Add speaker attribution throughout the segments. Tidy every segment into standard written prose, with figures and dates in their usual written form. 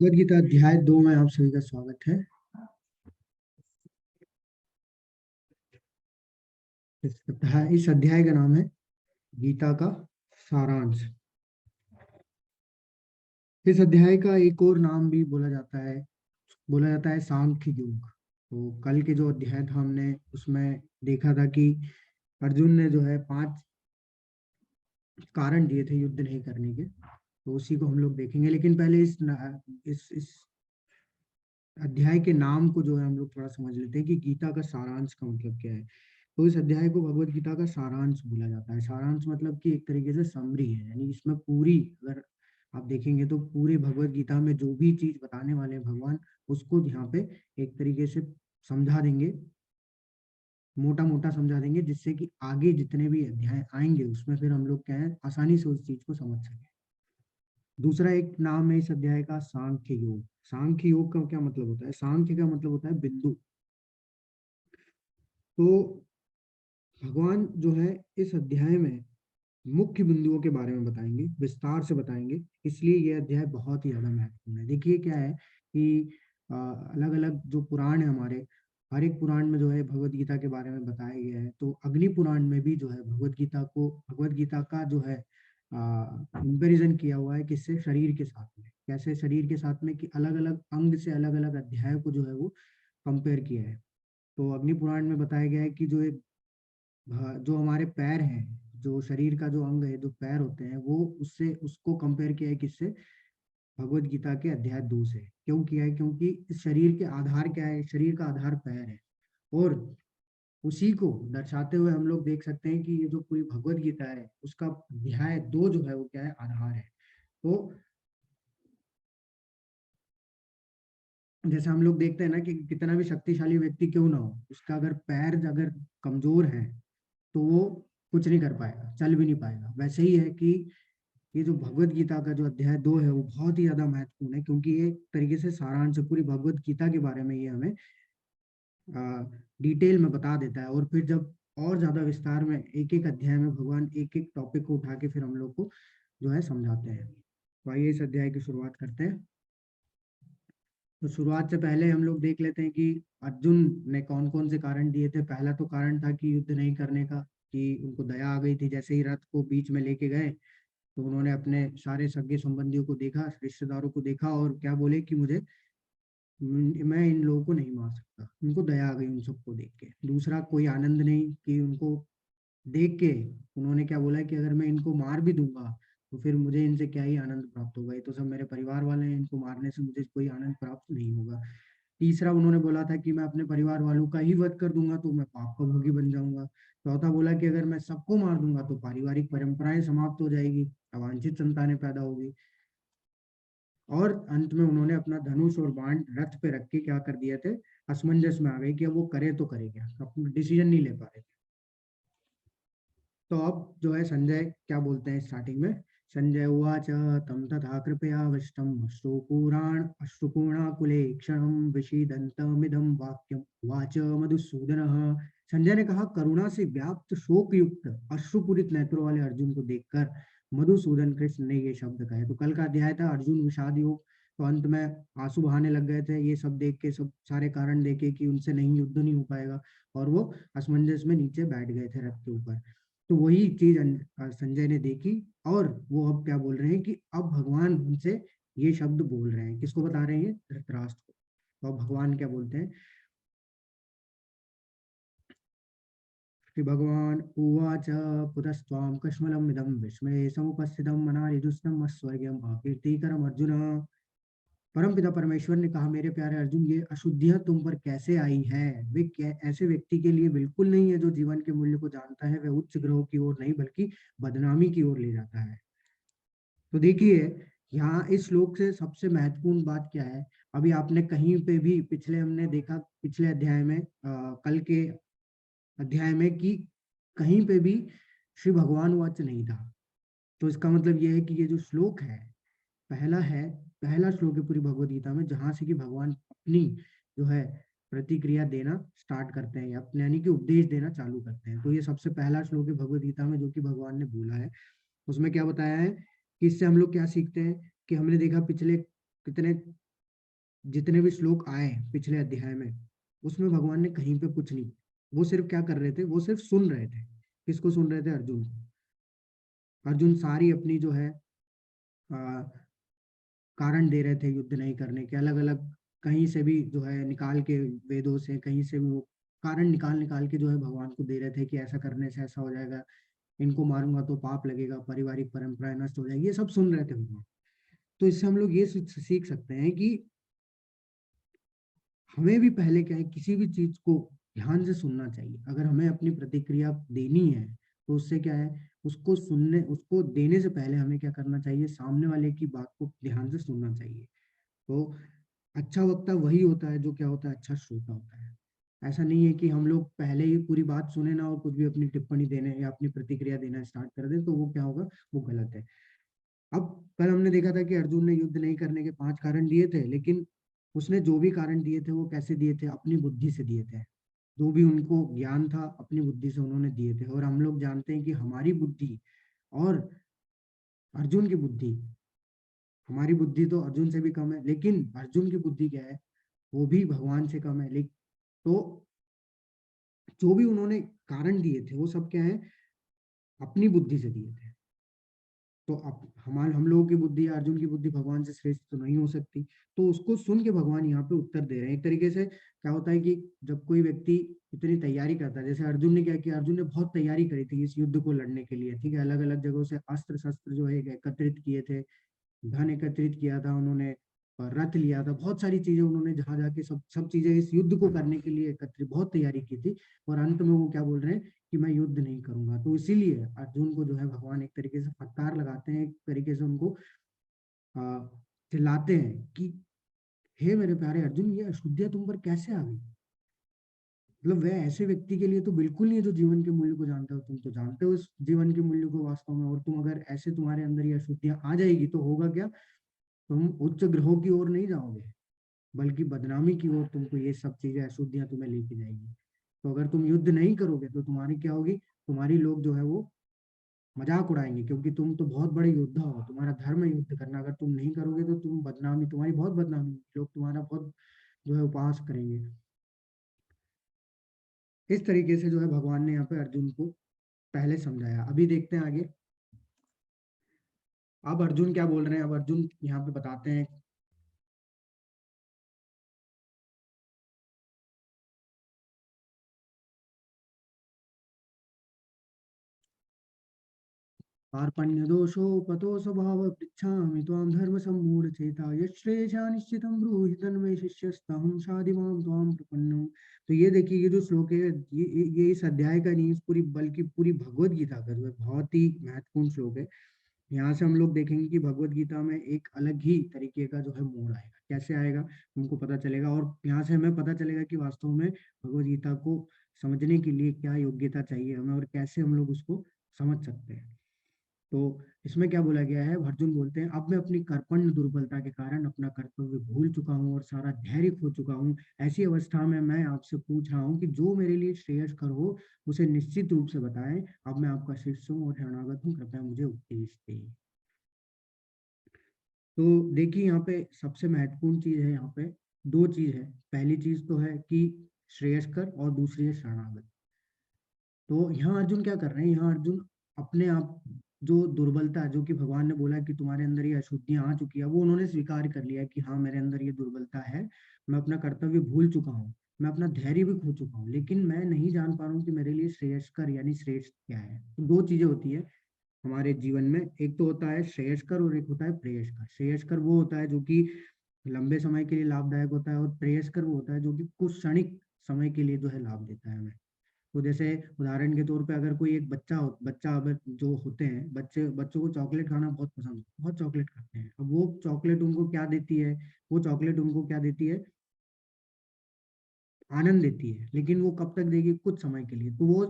Speaker 1: भगवद गीता अध्याय 2 में आप सभी का स्वागत है। इस अध्याय का नाम है गीता का सारांश। इस अध्याय का एक और नाम भी बोला जाता है सांख्य योग। तो कल के जो अध्याय था हमने उसमें देखा था कि अर्जुन ने जो है 5 कारण दिए थे युद्ध नहीं करने के। तो उसी को हम लोग देखेंगे, लेकिन पहले इस अध्याय के नाम को जो है हम लोग थोड़ा समझ लेते हैं कि गीता का सारांश का मतलब क्या है। तो इस अध्याय को भगवत गीता का सारांश बोला जाता है। सारांश मतलब कि एक तरीके से समरी है, यानी इसमें पूरी, अगर आप देखेंगे तो पूरे भगवत गीता में जो भी चीज बताने वाले हैं भगवान, उसको यहाँ पे एक तरीके से समझा देंगे, मोटा मोटा समझा देंगे, जिससे कि आगे जितने भी अध्याय आएंगे उसमें फिर हम लोग क्या है आसानी से उस चीज को समझ सकें। दूसरा एक नाम है इस अध्याय का सांख्य योग। सांख्य योग का क्या मतलब होता है? सांख्य का मतलब होता है बिंदु। तो भगवान जो है इस अध्याय में मुख्य बिंदुओं के बारे में बताएंगे, विस्तार से बताएंगे, इसलिए यह अध्याय बहुत ही ज्यादा महत्वपूर्ण है। देखिए क्या है कि अलग अलग जो पुराण है हमारे, हर एक पुराण में जो है भगवत गीता के बारे में बताया गया है। तो अग्नि पुराण में भी जो है भगवत गीता का जो है कंपेरिजन किया हुआ है किससे? शरीर के साथ में। कैसे शरीर के साथ में? कि अलग अलग अंग से अलग अलग अध्याय को जो है वो कंपेयर किया है। तो अग्नि पुराण में बताया गया है कि जो हमारे पैर हैं, जो शरीर का जो अंग है, जो पैर होते हैं, वो उसको कंपेयर किया है किससे? भगवत गीता के अध्याय 2 से। क्यों किया है? क्योंकि इस शरीर के आधार क्या है? शरीर का आधार पैर है। और उसी को दर्शाते हुए हम लोग देख सकते हैं कि ये जो पूरी भगवत गीता है उसका अध्याय 2 जो है वो क्या है? आधार है। तो जैसे हम लोग देखते हैं ना कि कितना भी शक्तिशाली व्यक्ति क्यों ना हो, उसका अगर पैर अगर कमजोर है तो वो कुछ नहीं कर पाएगा, चल भी नहीं पाएगा। वैसे ही है कि ये जो भगवत गीता का जो अध्याय 2 है वो बहुत ही ज्यादा महत्वपूर्ण है, क्योंकि ये एक तरीके से सारांश है पूरी भगवत गीता के बारे में। ये हमें डिटेल में बता देता है, और फिर जब और ज्यादा विस्तार में एक एक अध्याय में भगवान एक एक टॉपिक को उठा के फिर हम लोग को जो है समझाते हैं। तो आइए इस अध्याय की शुरुआत करते हैं। तो शुरुआत से पहले हम लोग देख लेते हैं कि अर्जुन ने कौन कौन से कारण दिए थे। पहला तो कारण था कि युद्ध नहीं करने का, कि उनको दया आ गई थी। जैसे ही रथ को बीच में लेके गए तो उन्होंने अपने सारे सगे संबंधियों को देखा, रिश्तेदारों को देखा, और क्या बोले कि मैं इन लोगों को नहीं मार सकता। उनको दया आ गई उन सबको देख के। दूसरा, कोई आनंद नहीं कि उनको देख के उन्होंने क्या बोला कि अगर मैं इनको मार भी दूंगा तो फिर मुझे इनसे क्या ही आनंद प्राप्त होगा, ये तो सब मेरे परिवार वाले हैं, इनको मारने से मुझे कोई आनंद प्राप्त नहीं होगा। तीसरा, उन्होंने बोला था कि मैं अपने परिवार वालों का ही वध कर दूंगा तो मैं पाप का भोगी बन जाऊंगा। चौथा बोला कि अगर मैं सबको मार दूंगा तो पारिवारिक परंपराएं समाप्त हो जाएगी, अवांछित संतानें पैदा होगी। और अंत में उन्होंने अपना धनुष और बाण रथ पे रख के क्या कर दिए थे? असमंजस में आ गए कि अब वो करे तो करे क्या, अपना डिसीजन नहीं ले पा रहे थे। तो अब जो है संजय क्या बोलते हैं स्टार्टिंग में? संजय उवाच तम तथा कृपयाविष्टम् अश्रुपूर्णाकुले क्षणं विषीदन्तमिदं वाक्यम् उवाच मधुसूदनः। संजय ने कहा, करुणा से व्याप्त शोक युक्त अश्रुपूरित नेत्रों वाले अर्जुन को देखकर मधुसूदन कृष्ण ने ये शब्द कहे। तो कल का अध्याय था अर्जुन विषाद योग। तो अंत में आंसू बहाने लग गए थे, ये सब देख के, सब सारे कारण देखे कि उनसे नहीं, युद्ध नहीं हो पाएगा, और वो असमंजस में नीचे बैठ गए थे रथ के ऊपर। तो वही चीज संजय ने देखी, और वो अब क्या बोल रहे हैं कि अब भगवान उनसे ये शब्द बोल रहे हैं। किसको बता रहे हैं? धृतराष्ट्र को। तो अब भगवान क्या बोलते हैं? श्री भगवान उवाच पुतस्त्वां कश्मलम् इदं विस्मये समुपस्थितं मनारिदुष्टम् अस्वर्ग्यम् अकीर्तिकरम् अर्जुन। परमपिता परमेश्वर ने कहा, मेरे प्यारे अर्जुन, ये अशुद्धियां तुम पर कैसे आई है? वे ऐसे व्यक्ति के लिए बिल्कुल नहीं है जो जीवन के मूल्य को जानता है। वह उच्च ग्रहों की ओर नहीं बल्कि बदनामी की ओर ले जाता है। तो देखिए, यहाँ इस श्लोक से सबसे महत्वपूर्ण बात क्या है? अभी आपने कहीं पे भी, पिछले हमने देखा पिछले अध्याय में, कल के अध्याय में, कि कहीं पे भी श्री भगवान वाच नहीं था। तो इसका मतलब ये है कि ये जो श्लोक है पहला श्लोक है पूरी भगवत गीता में जहां से कि भगवान अपनी जो है प्रतिक्रिया देना स्टार्ट करते हैं, या अपने यानी कि उपदेश देना चालू करते हैं। तो ये सबसे पहला श्लोक है भगवत गीता में जो कि भगवान ने बोला है। उसमें क्या बताया है कि इससे हम लोग क्या सीखते हैं? कि हमने देखा पिछले कितने जितने भी श्लोक आए पिछले अध्याय में, उसमें भगवान ने कहीं पे कुछ नहीं, वो सिर्फ क्या कर रहे थे, वो सिर्फ सुन रहे थे। किसको सुन रहे थे? अर्जुन को। अर्जुन सारी अपनी जो है कारण दे रहे थे युद्ध नहीं करने के, अलग अलग कहीं से भी जो है निकाल के, वेदों से कहीं से भी वो कारण निकाल निकाल के जो है भगवान को दे रहे थे कि ऐसा करने से ऐसा हो जाएगा, इनको मारूंगा तो पाप लगेगा, पारिवारिक परंपराएं नष्ट हो जाएगी, ये सब सुन रहे थे भगवान। तो इससे हम लोग ये सीख सकते हैं कि हमें भी पहले क्या है, किसी भी चीज को ध्यान से सुनना चाहिए। अगर हमें अपनी प्रतिक्रिया देनी है तो उससे क्या है, उसको सुनने, उसको देने से पहले हमें क्या करना चाहिए, सामने वाले की बात को ध्यान से सुनना चाहिए। तो अच्छा वक्ता वही होता है जो क्या होता है, अच्छा श्रोता होता है। ऐसा नहीं है कि हम लोग पहले ही पूरी बात सुने ना और कुछ भी अपनी टिप्पणी देने या अपनी प्रतिक्रिया देना स्टार्ट कर दे, तो वो क्या होगा, वो गलत है। अब कल हमने देखा था कि अर्जुन ने युद्ध नहीं करने के 5 कारण दिए थे, लेकिन उसने जो भी कारण दिए थे वो कैसे दिए थे, अपनी बुद्धि से दिए थे। जो भी उनको ज्ञान था अपनी बुद्धि से उन्होंने दिए थे। और हम लोग जानते हैं कि हमारी बुद्धि और अर्जुन की बुद्धि, हमारी बुद्धि तो अर्जुन से भी कम है, लेकिन अर्जुन की बुद्धि क्या है, वो भी भगवान से कम है। लेकिन तो जो भी उन्होंने कारण दिए थे वो सब क्या है, अपनी बुद्धि से दिए थे। तो अब हम लोगों की बुद्धि या अर्जुन की बुद्धि भगवान से श्रेष्ठ तो नहीं हो सकती। तो उसको सुन के भगवान यहाँ पे उत्तर दे रहे हैं। एक तरीके से क्या होता है कि जब कोई व्यक्ति इतनी तैयारी करता है, जैसे अर्जुन ने क्या किया, अर्जुन ने बहुत तैयारी करी थी इस युद्ध को लड़ने के लिए, ठीक है, अलग अलग जगहों से अस्त्र शस्त्र जो है एकत्रित किए थे, धन एकत्रित किया था उन्होंने, और रथ लिया था, बहुत सारी चीजें उन्होंने जहां जाके सब सब चीजें इस युद्ध को करने के लिए एकत्रित, बहुत तैयारी की थी। और अंत में वो क्या बोल रहे हैं कि मैं युद्ध नहीं करूंगा। तो इसीलिए अर्जुन को जो है भगवान एक तरीके से फटकार लगाते हैं, एक तरीके से उनको आ, चिल्लाते हैं कि हे मेरे प्यारे अर्जुन, ये अशुद्धियां तुम पर कैसे आ गई। मतलब वह ऐसे व्यक्ति के लिए तो बिल्कुल नहीं है जो जीवन के मूल्य को जानता हो। तुम तो जानते हो इस जीवन के मूल्य को वास्तव में, और तुम अगर ऐसे तुम्हारे अंदर ये अशुद्धियां आ जाएगी तो होगा क्या, तुम उच्च ग्रहों की ओर नहीं जाओगे, बल्कि बदनामी की ओर तुमको ये सब चीजें अशुद्धियां तुम्हें लेके जाएगी। तो अगर तुम युद्ध नहीं करोगे तो तुम्हारी क्या होगी, तुम्हारी लोग जो है वो मजाक उड़ाएंगे, क्योंकि तुम तो बहुत बड़े योद्धा हो, तुम्हारा धर्म है युद्ध करना। अगर तुम नहीं करोगे तो तुम बदनामी, तुम्हारी बहुत बदनामी, लोग तुम्हारा बहुत जो है उपहास करेंगे। इस तरीके से जो है भगवान ने यहाँ पे अर्जुन को पहले समझाया। अभी देखते हैं आगे, अब अर्जुन क्या बोल रहे हैं। अब अर्जुन यहाँ पे बताते हैं, कार्पण्यदोषोपतो स्वभाव पृच्छामि त्वां धर्मसम्मूढचेता यच्छ्रेयसा निश्चितं ब्रूहि तन्मे शिष्यस्तहं साधिमां त्वां प्रपन्नम्। तो ये देखिए, ये जो श्लोक है, ये इस अध्याय का नहीं, इस पूरी बल्कि पूरी भगवत गीता का जो है बहुत ही महत्वपूर्ण श्लोक है। यहाँ से हम लोग देखेंगे कि भगवत गीता में एक अलग ही तरीके का जो है मोड़ आएगा। कैसे आएगा हमको पता चलेगा, और यहाँ से हमें पता चलेगा कि वास्तव में भगवत गीता को समझने के लिए क्या योग्यता चाहिए हमें, और कैसे हम लोग उसको समझ सकते हैं। तो इसमें क्या बोला गया है, अर्जुन बोलते हैं, अब मैं अपनी कर्पण्य दुर्बलता के कारण अपना कर्तव्य भूल चुका हूँ और सारा धैर्य खो चुका हूँ। ऐसी अवस्था में मैं आपसे पूछ रहा हूँ कि जो मेरे लिए श्रेयस्कर हो उसे निश्चित रूप से बताएं। अब मैं आपका शिष्य हूँ और शरणागत हूँ, कृपया मुझे उपदेश दें। तो देखिए, यहाँ पे सबसे महत्वपूर्ण चीज है, यहाँ पे दो चीज है। पहली चीज तो है कि श्रेयस्कर, और दूसरी है शरणागत। तो यहाँ अर्जुन क्या कर रहे हैं, यहाँ अर्जुन अपने आप जो दुर्बलता, जो कि भगवान ने बोला कि तुम्हारे अंदर ये अशुद्धियां आ चुकी है, वो उन्होंने स्वीकार कर लिया कि हाँ मेरे अंदर ये दुर्बलता है, मैं अपना कर्तव्य भूल चुका हूँ, मैं अपना धैर्य भी खो चुका हूँ, लेकिन मैं नहीं जान पा रहा हूँ कि मेरे लिए श्रेयस्कर यानी श्रेष्ठ क्या है। तो दो चीजें होती है हमारे जीवन में, एक तो होता है श्रेयस्कर और एक होता है प्रेयस्कर। श्रेयस्कर वो होता है जो कि लंबे समय के लिए लाभदायक होता है, और प्रेयस्कर वो होता है जो कि कुछ क्षणिक समय के लिए जो है लाभ देता है हमें। तो जैसे उदाहरण के तौर पे अगर कोई एक बच्चा अगर जो होते हैं बच्चे, बच्चों को चॉकलेट खाना बहुत पसंद है, बहुत चॉकलेट खाते हैं। अब वो चॉकलेट उनको क्या देती है, वो चॉकलेट उनको क्या देती है, आनंद देती है, लेकिन वो कब तक देगी, कुछ समय के लिए। तो वो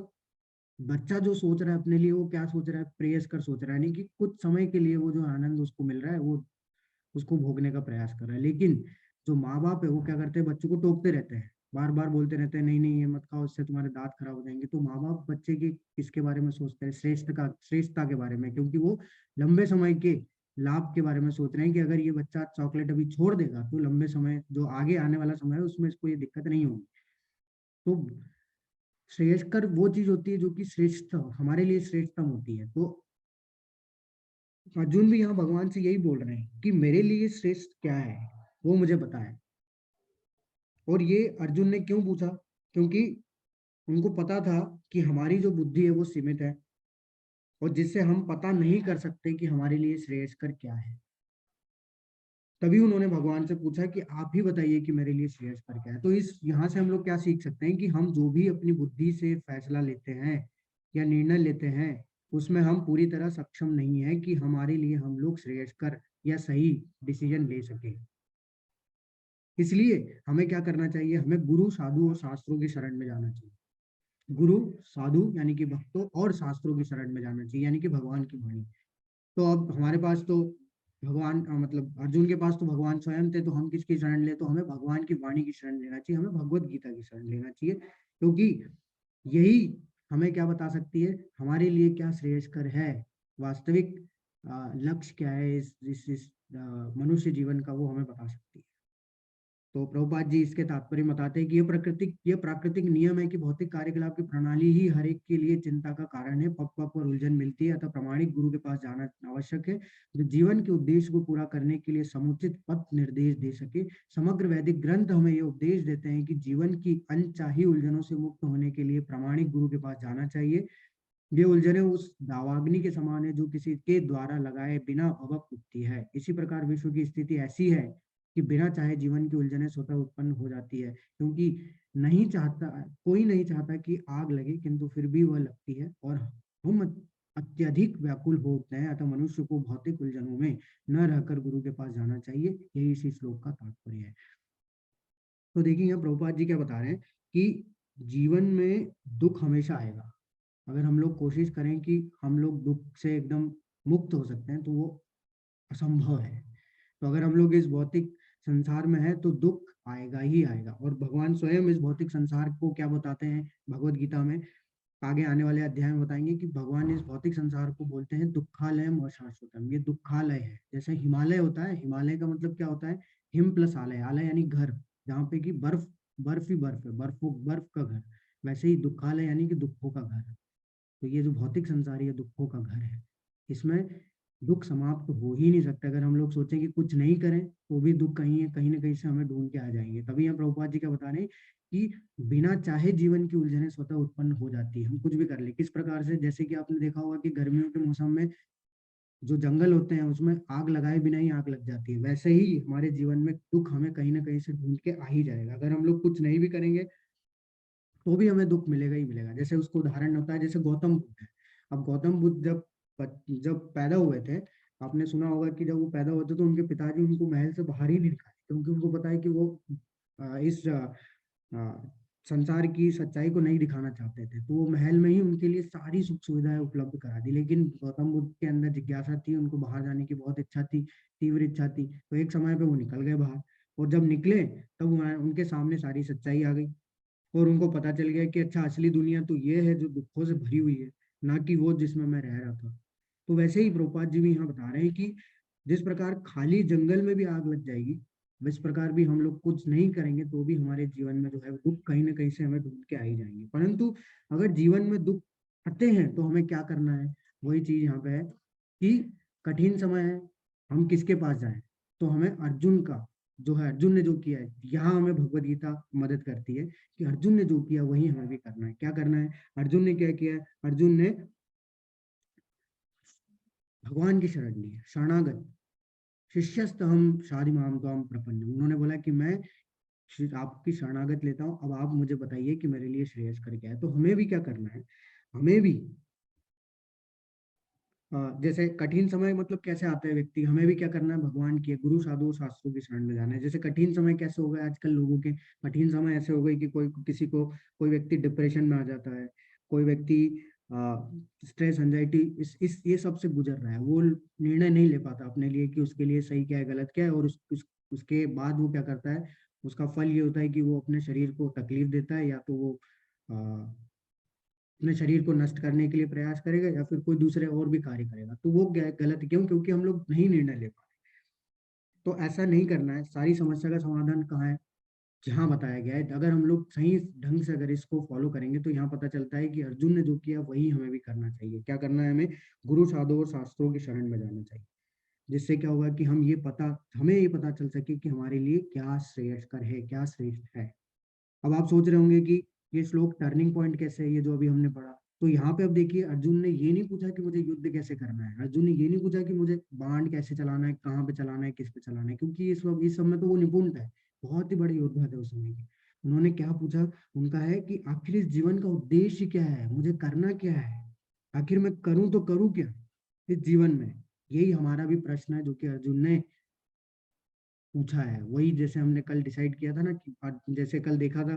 Speaker 1: बच्चा जो सोच रहा है अपने लिए, वो क्या सोच रहा है, प्रेयस कर सोच रहा है, यानी कि कुछ समय के लिए वो जो आनंद उसको मिल रहा है वो उसको भोगने का प्रयास कर रहा है। लेकिन जो माँ बाप है वो क्या करते हैं, बच्चों को टोकते रहते हैं, बार बार बोलते रहते हैं नहीं नहीं ये मत खाओ, इससे तुम्हारे दांत खराब हो जाएंगे। तो माँ बाप बच्चे की किसके बारे में सोचते हैं, श्रेष्ठता के बारे में, क्योंकि वो लंबे समय के लाभ के बारे में सोच रहे हैं कि अगर ये बच्चा चॉकलेट अभी छोड़ देगा तो लंबे समय, जो आगे आने वाला समय है, उसमें इसको ये दिक्कत नहीं होगी। तो श्रेयस्कर वो चीज होती है जो कि श्रेष्ठ, हमारे लिए श्रेष्ठतम होती है। तो अर्जुन भी यहाँ भगवान से यही बोल रहे हैं कि मेरे लिए श्रेष्ठ क्या है वो मुझे पता है। और ये अर्जुन ने क्यों पूछा? क्योंकि उनको पता था कि हमारी जो बुद्धि है वो सीमित है, और जिससे हम पता नहीं कर सकते कि हमारे लिए श्रेयस्कर क्या है। तभी उन्होंने भगवान से पूछा कि आप ही बताइए कि मेरे लिए श्रेयस्कर क्या है। तो इस यहाँ से हम लोग क्या सीख सकते हैं कि हम जो भी अपनी बुद्धि से फैसला लेते हैं या निर्णय लेते हैं, उसमें हम पूरी तरह सक्षम नहीं है कि हमारे लिए हम लोग श्रेयस्कर या सही डिसीजन ले सके। इसलिए हमें क्या करना चाहिए? हमें गुरु, साधु और शास्त्रों की शरण में जाना चाहिए। गुरु, साधु यानी कि भक्तों, और शास्त्रों की शरण में जाना चाहिए, यानी कि भगवान की वाणी। तो अब हमारे पास तो भगवान, मतलब अर्जुन के पास तो भगवान स्वयं थे, तो हम किसकी शरण ले? तो हमें भगवान की वाणी की शरण लेना चाहिए, हमें भगवत गीता की शरण लेना चाहिए, क्योंकि यही हमें क्या बता सकती है, हमारे लिए क्या श्रेयस्कर है, वास्तविक लक्ष्य क्या है इस मनुष्य जीवन का, वो हमें बता सकती है। तो प्रभुपाद जी इसके तात्पर्य बताते हैं कि ये प्राकृतिक नियम है कि भौतिक कार्यकलाप की प्रणाली ही हर एक के लिए चिंता का कारण है। पग पग पर उलझन मिलती है, अतः प्रामाणिक गुरु के पास जाना आवश्यक है, जो जीवन के उद्देश्य को पूरा करने के लिए समुचित पथ निर्देश दे सके। समग्र वैदिक ग्रंथ हमें ये उपदेश देते हैं कि जीवन की अनचाही उलझनों से मुक्त होने के लिए प्रामाणिक गुरु के पास जाना चाहिए। ये उलझने उस दावाग्नि के समान है जो किसी के द्वारा लगाए बिना भभक उठती है। इसी प्रकार विश्व की स्थिति ऐसी है कि बिना चाहे जीवन की उलझने स्वतः उत्पन्न हो जाती है, क्योंकि नहीं चाहता, कोई नहीं चाहता कि आग लगे, किंतु फिर भी वह लगती है, और हम अत्यधिक व्याकुल हो उठते हैं। अतः मनुष्य को भौतिक उलझनों में न रहकर गुरु के पास जाना चाहिए। यही इसी श्लोक का तात्पर्य है। तो देखिए यहाँ प्रभुपाद जी क्या बता रहे हैं कि जीवन में दुख हमेशा आएगा। अगर हम लोग कोशिश करें कि हम लोग दुख से एकदम मुक्त हो सकते हैं, तो वो असंभव है। तो अगर हम लोग इस भौतिक संसार में हैं तो दुख आएगा ही आएगा। और भगवान स्वयं इस भौतिक संसार को क्या बताते हैं भगवत गीता में, आगे आने वाले अध्याय में बताएंगे कि भगवान इस भौतिक संसार को बोलते हैं दुखालयम और शाश्वतम। ये दुखालय है, जैसे हिमालय होता है, हिमालय का मतलब क्या होता है? हिम प्लस आलय, आलय यानी घर, जहाँ पे कि बर्फ, बर्फ ही बर्फ है, बर्फ का घर। वैसे ही दुखालय यानी कि दुखों का घर। तो ये जो भौतिक संसार है दुखों का घर है। इसमें दुख समाप्त हो ही नहीं सकता। अगर हम लोग सोचें कि कुछ नहीं करें तो भी दुख कहीं ना कहीं से हमें ढूंढ के आ जाएंगे। तभी हम प्रभुपाद जी क्या बता रहे हैं कि बिना चाहे जीवन की उलझनें स्वतः उत्पन्न हो जाती है, हम कुछ भी कर ले। किस प्रकार से? जैसे कि आपने देखा होगा कि गर्मियों के मौसम में जो जंगल होते हैं उसमें आग लगाए बिना ही आग लग जाती है, वैसे ही हमारे जीवन में दुख हमें कहीं ना कहीं से ढूंढ के आ ही जाएगा। अगर हम लोग कुछ नहीं भी करेंगे तो भी हमें दुख मिलेगा ही मिलेगा। जैसे उसको उदाहरण होता है, जैसे गौतम बुद्ध है। अब गौतम बुद्ध जब पैदा हुए थे, आपने सुना होगा कि जब वो पैदा हुए थे तो उनके पिताजी उनको महल से बाहर ही नहीं निकाले, क्योंकि उनको पता है कि वो इस संसार की सच्चाई को नहीं दिखाना चाहते थे। तो वो महल में ही उनके लिए सारी सुख सुविधाएं उपलब्ध करा दी। लेकिन गौतम बुद्ध के अंदर जिज्ञासा थी, उनको बाहर जाने की बहुत इच्छा थी, तीव्र इच्छा थी। तो एक समय पे वो निकल गए बाहर, और जब निकले तब उनके सामने सारी सच्चाई आ गई, और उनको पता चल गया कि अच्छा, असली दुनिया तो ये है जो दुखों से भरी हुई है, ना कि वो जिसमें मैं रह रहा था। तो वैसे ही प्रभुपाद जी भी यहाँ बता रहे हैं कि जिस प्रकार खाली जंगल में भी आग लग जाएगी, इस प्रकार भी हम लोग कुछ नहीं करेंगे तो भी हमारे जीवन में जो है दुख कहीं ना कहीं से हमें ढूंढ के आ ही जाएंगे। परंतु अगर जीवन में दुख आते हैं तो हमें क्या करना है? वही चीज यहाँ पे है कि कठिन समय है, हम किसके पास जाएं? तो हमें अर्जुन का, जो है अर्जुन ने जो किया है, यहाँ हमें भगवत गीता मदद करती है कि अर्जुन ने जो किया वही हमें भी करना है। क्या करना है? अर्जुन ने क्या किया है? अर्जुन ने भगवान की शरण ली है, शरणागत। शिष्यस्त हम शादी माम त्वाम प्रपन्न, उन्होंने बोला कि मैं आपकी शरणागत लेता हूँ, अब आप मुझे बताइए कि मेरे लिए श्रेयस्कर क्या है। तो हमें भी क्या करना है? हमें भी जैसे कठिन समय मतलब कैसे आता है व्यक्ति, हमें भी क्या करना है? भगवान की, गुरु साधु शास्त्रों की शरण में जाना है। जैसे कठिन समय कैसे हो गए आजकल लोगों के? कठिन समय ऐसे हो गए कि कोई व्यक्ति डिप्रेशन में आ जाता है, कोई व्यक्ति स्ट्रेस, एंजाइटी, इस ये सब से गुजर रहा है। वो निर्णय नहीं ले पाता अपने लिए कि उसके लिए सही क्या है, गलत क्या है, और उसके बाद वो क्या करता है? उसका फल ये होता है कि वो अपने शरीर को तकलीफ देता है, या तो वो अपने शरीर को नष्ट करने के लिए प्रयास करेगा या फिर कोई दूसरे और भी कार्य करेगा, तो वो गलत है। क्यों? क्योंकि हम लोग नहीं निर्णय ले पा रहे। तो ऐसा नहीं करना है। सारी समस्या का समाधान कहाँ है? जहाँ बताया गया है। अगर हम लोग सही ढंग से अगर इसको फॉलो करेंगे तो यहाँ पता चलता है कि अर्जुन ने जो किया वही हमें भी करना चाहिए। क्या करना है? हमें गुरु साधु और शास्त्रों की शरण में जाना चाहिए। जिससे क्या होगा कि हमें ये पता चल सके कि हमारे लिए क्या श्रेयस्कर है, क्या श्रेष्ठ है। अब आप सोच रहे होंगे कि ये श्लोक टर्निंग पॉइंट कैसे है, ये जो अभी हमने पढ़ा। तो यहाँ पे अब देखिए, अर्जुन ने ये नहीं पूछा कि मुझे युद्ध कैसे करना है, अर्जुन ने ये नहीं पूछा कि मुझे बाण कैसे चलाना है, कहाँ पे चलाना है, किस पे चलाना है, क्योंकि इस सब में तो वो निपुण है। बहुत ही बड़े योद्धा थे उस समय के। उन्होंने क्या पूछा? उनका है कि आखिर इस जीवन का उद्देश्य क्या है, मुझे करना क्या है, आखिर मैं करूं तो करूं क्या इस जीवन में। यही हमारा भी प्रश्न है जो कि अर्जुन ने पूछा है। वही जैसे हमने कल डिसाइड किया था ना कि जैसे कल देखा था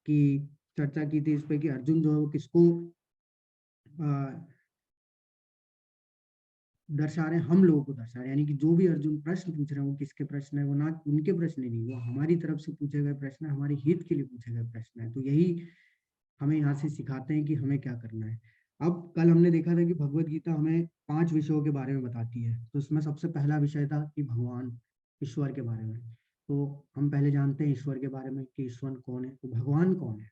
Speaker 1: कि चर्चा की थी इस पे कि अर्जुन जो है वो किसको अ, दर्शा रहे हैं, हम लोगों को दर्शा रहे हैं। यानी कि जो भी अर्जुन प्रश्न पूछ रहे हैं वो किसके प्रश्न है? वो ना उनके प्रश्न नहीं, वो हमारी तरफ से पूछे गए प्रश्न है, हमारे हित के लिए पूछे गए प्रश्न है। तो यही हमें यहाँ से सिखाते हैं कि हमें क्या करना है। अब कल हमने देखा था कि भगवत गीता हमें 5 विषयों के बारे में बताती है। तो उसमें सबसे पहला विषय था कि भगवान, ईश्वर के बारे में। तो हम पहले जानते हैं ईश्वर के बारे में कि ईश्वर कौन है, तो भगवान कौन है।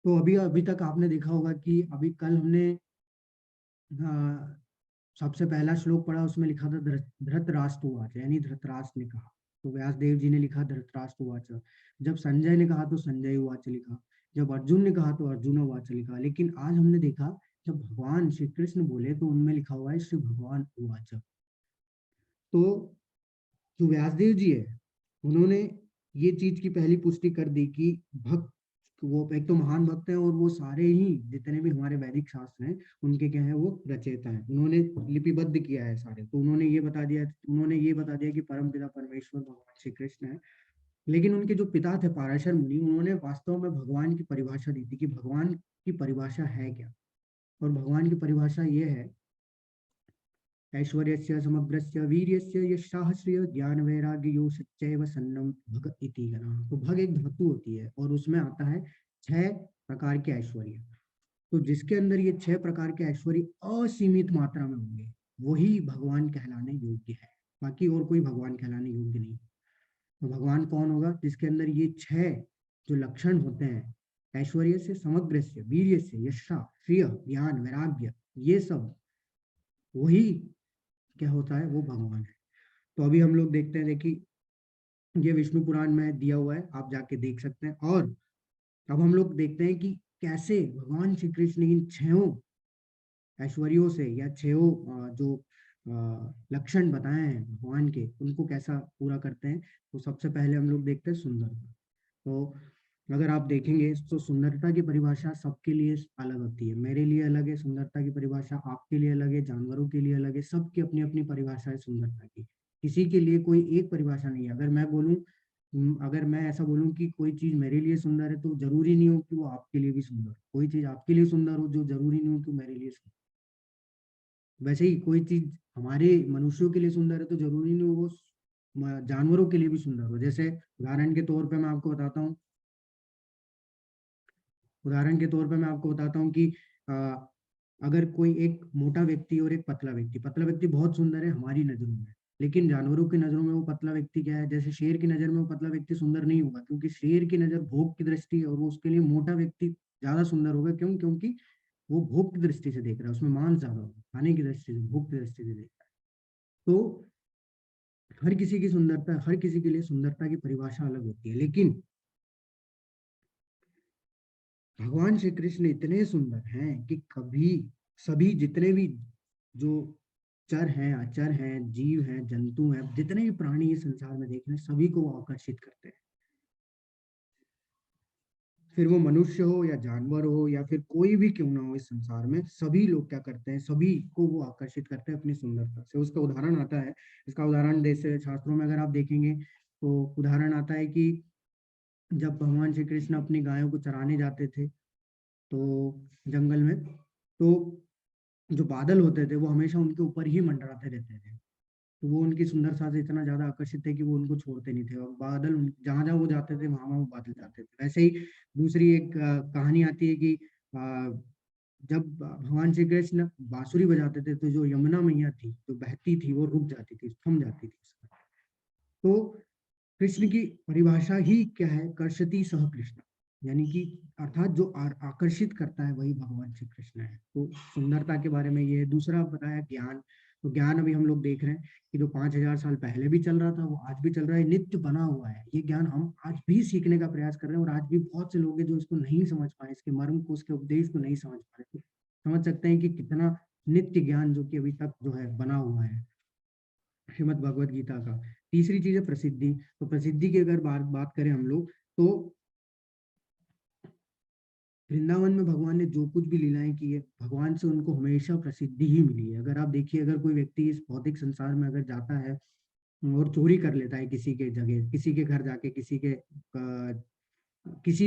Speaker 1: तो अभी अभी तक आपने देखा होगा कि अभी कल हमने सबसे पहला श्लोक पढ़ा, उसमें लिखा था धृतराष्ट्रवाच, यानी धृतराष्ट्र ने कहा। तो व्यास देव जी ने लिखा धृतराष्ट्रवाच। जब संजय ने कहा तो संजय उवाच लिखा। जब अर्जुन ने कहा तो अर्जुन उवाच लिखा। लेकिन आज हमने देखा, जब भगवान श्री कृष्ण बोले तो उनमें लिखा हुआ है श्री भगवान उवाच। तो जो व्यासदेव जी है, उन्होंने ये चीज की पहली पुष्टि कर दी कि भक्त, वो एक तो महान भक्त है और वो सारे ही जितने भी हमारे वैदिक शास्त्र हैं उनके क्या है, वो रचयिता है। उन्होंने लिपिबद्ध किया है सारे। तो उन्होंने ये बता दिया कि परमपिता परमेश्वर भगवान श्री कृष्ण है। लेकिन उनके जो पिता थे पाराशर मुनि, उन्होंने वास्तव में भगवान की परिभाषा दी थी कि भगवान की परिभाषा है क्या। और भगवान की परिभाषा ये है, ऐश्वर्यस्य समग्रस्य वीर्यस्य यशाश्रिय ज्ञान वैराग्य यो सच्चैव सन्नम भग इति गणः। तो भग एक धातु होती है और उसमें आता है 6 प्रकार के ऐश्वर्य। तो जिसके अंदर ये 6 प्रकार के ऐश्वर्य असीमित मात्रा में होंगे, वही भगवान कहलाने योग्य है। बाकी और कोई भगवान कहलाने योग्य नहीं। तो भगवान कौन होगा? जिसके अंदर ये 6 जो लक्षण होते हैं, ऐश्वर्य से, समग्र से, वीर्य से, यशा, श्रिय, ज्ञान, वैराग्य, ये सब, वही क्या होता है, वो भगवान है। तो अभी हम लोग देखते हैं, देखिए ये विष्णु पुराण में दिया हुआ है, आप जाके देख सकते हैं। और अब हम लोग देखते हैं कि कैसे भगवान श्री कृष्ण इन 6 ऐश्वर्यों से या 6 जो लक्षण बताए हैं भगवान के, उनको कैसा पूरा करते हैं। तो सबसे पहले हम लोग देखते हैं सुंदरता। तो अगर आप देखेंगे तो सुंदरता की परिभाषा सबके लिए अलग होती है। मेरे लिए अलग है सुंदरता की परिभाषा, आपके लिए अलग है, जानवरों के लिए अलग है। सबकी अपनी अपनी परिभाषा है सुंदरता की। किसी के लिए कोई एक परिभाषा नहीं है। अगर मैं ऐसा बोलूं कि कोई चीज मेरे लिए सुंदर है, तो जरूरी नहीं हो कि वो आपके लिए भी सुंदर हो। कोई चीज आपके लिए सुंदर हो, जो जरूरी नहीं हो कि मेरे लिए सुंदर। वैसे ही कोई चीज हमारे मनुष्यों के लिए सुंदर है, तो जरूरी नहीं हो वो जानवरों के लिए भी सुंदर हो। जैसे उदाहरण के तौर पे मैं आपको बताता हूँ, कि अ, अगर कोई एक मोटा व्यक्ति और एक पतला व्यक्ति बहुत सुंदर है हमारी नजरों में। लेकिन जानवरों की नजरों में वो पतला व्यक्ति क्या है, जैसे शेर की नजर में वो पतला व्यक्ति सुंदर नहीं होगा, क्योंकि शेर की नजर भोग की दृष्टि है, और वो उसके लिए मोटा व्यक्ति ज्यादा सुंदर होगा। क्यों? क्योंकि वो भोग की दृष्टि से देख रहा है, उसमें मांस ज्यादा होगा, खाने की दृष्टि से, भोग की दृष्टि से देख रहा है। तो हर किसी के लिए सुंदरता की परिभाषा अलग होती है। लेकिन भगवान श्री कृष्ण इतने सुंदर हैं कि कभी सभी जितने भी जो चर हैं, अचर हैं, जीव हैं, जंतु हैं, जितने भी प्राणी इस संसार में देख रहे हैं, सभी को वो आकर्षित करते हैं। फिर वो मनुष्य हो या जानवर हो या फिर कोई भी क्यों ना हो, इस संसार में सभी लोग क्या करते हैं, सभी को वो आकर्षित करते हैं अपनी सुंदरता से। उसका उदाहरण आता है, इसका उदाहरण जैसे शास्त्रों में अगर आप देखेंगे तो उदाहरण आता है कि जब भगवान श्री कृष्ण अपनी गायों को चराने जाते थे तो जंगल में, तो जो बादल होते थे वो हमेशा उनके ऊपर ही मंडराते रहते थे। तो वो उनकी सुंदरता से इतना ज्यादा आकर्षित थे कि वो उनको छोड़ते नहीं थे, और बादल जहां जहां वो जाते थे वहां वहां वो बादल जाते थे। वैसे ही दूसरी एक कहानी आती है कि जब भगवान श्री कृष्ण बांसुरी बजाते थे तो जो यमुना मैया थी जो बहती थी वो रुक जाती थी, थम जाती थी। तो कृष्ण की परिभाषा ही क्या है, कर्षति सह कृष्ण, यानी कि अर्थात जो आकर्षित करता है वही भगवान श्री कृष्ण है। तो सुंदरता के बारे में ये। दूसरा बताया ज्ञान। तो ज्ञान अभी हम लोग देख रहे हैं कि जो 5000 साल पहले भी चल रहा था वो आज भी चल रहा है, नित्य बना हुआ है। ये ज्ञान हम आज भी सीखने का प्रयास कर रहे हैं और आज भी बहुत से लोग हैं जो इसको नहीं समझ पाए, इसके मर्म को, उसके उपदेश को नहीं समझ पा रहे। तो समझ सकते हैं कि कितना नित्य ज्ञान जो कि अभी तक जो है बना हुआ है श्रीमद् भगवत गीता का। तीसरी चीज है प्रसिद्धि। तो प्रसिद्धि की अगर बात करें हम लोग, तो वृंदावन में भगवान ने जो कुछ भी लीलाएं की है, भगवान से उनको हमेशा प्रसिद्धि ही मिली है। अगर आप देखिए, अगर कोई व्यक्ति इस भौतिक संसार में अगर जाता है और चोरी कर लेता है किसी के जगह, किसी के घर जाके, किसी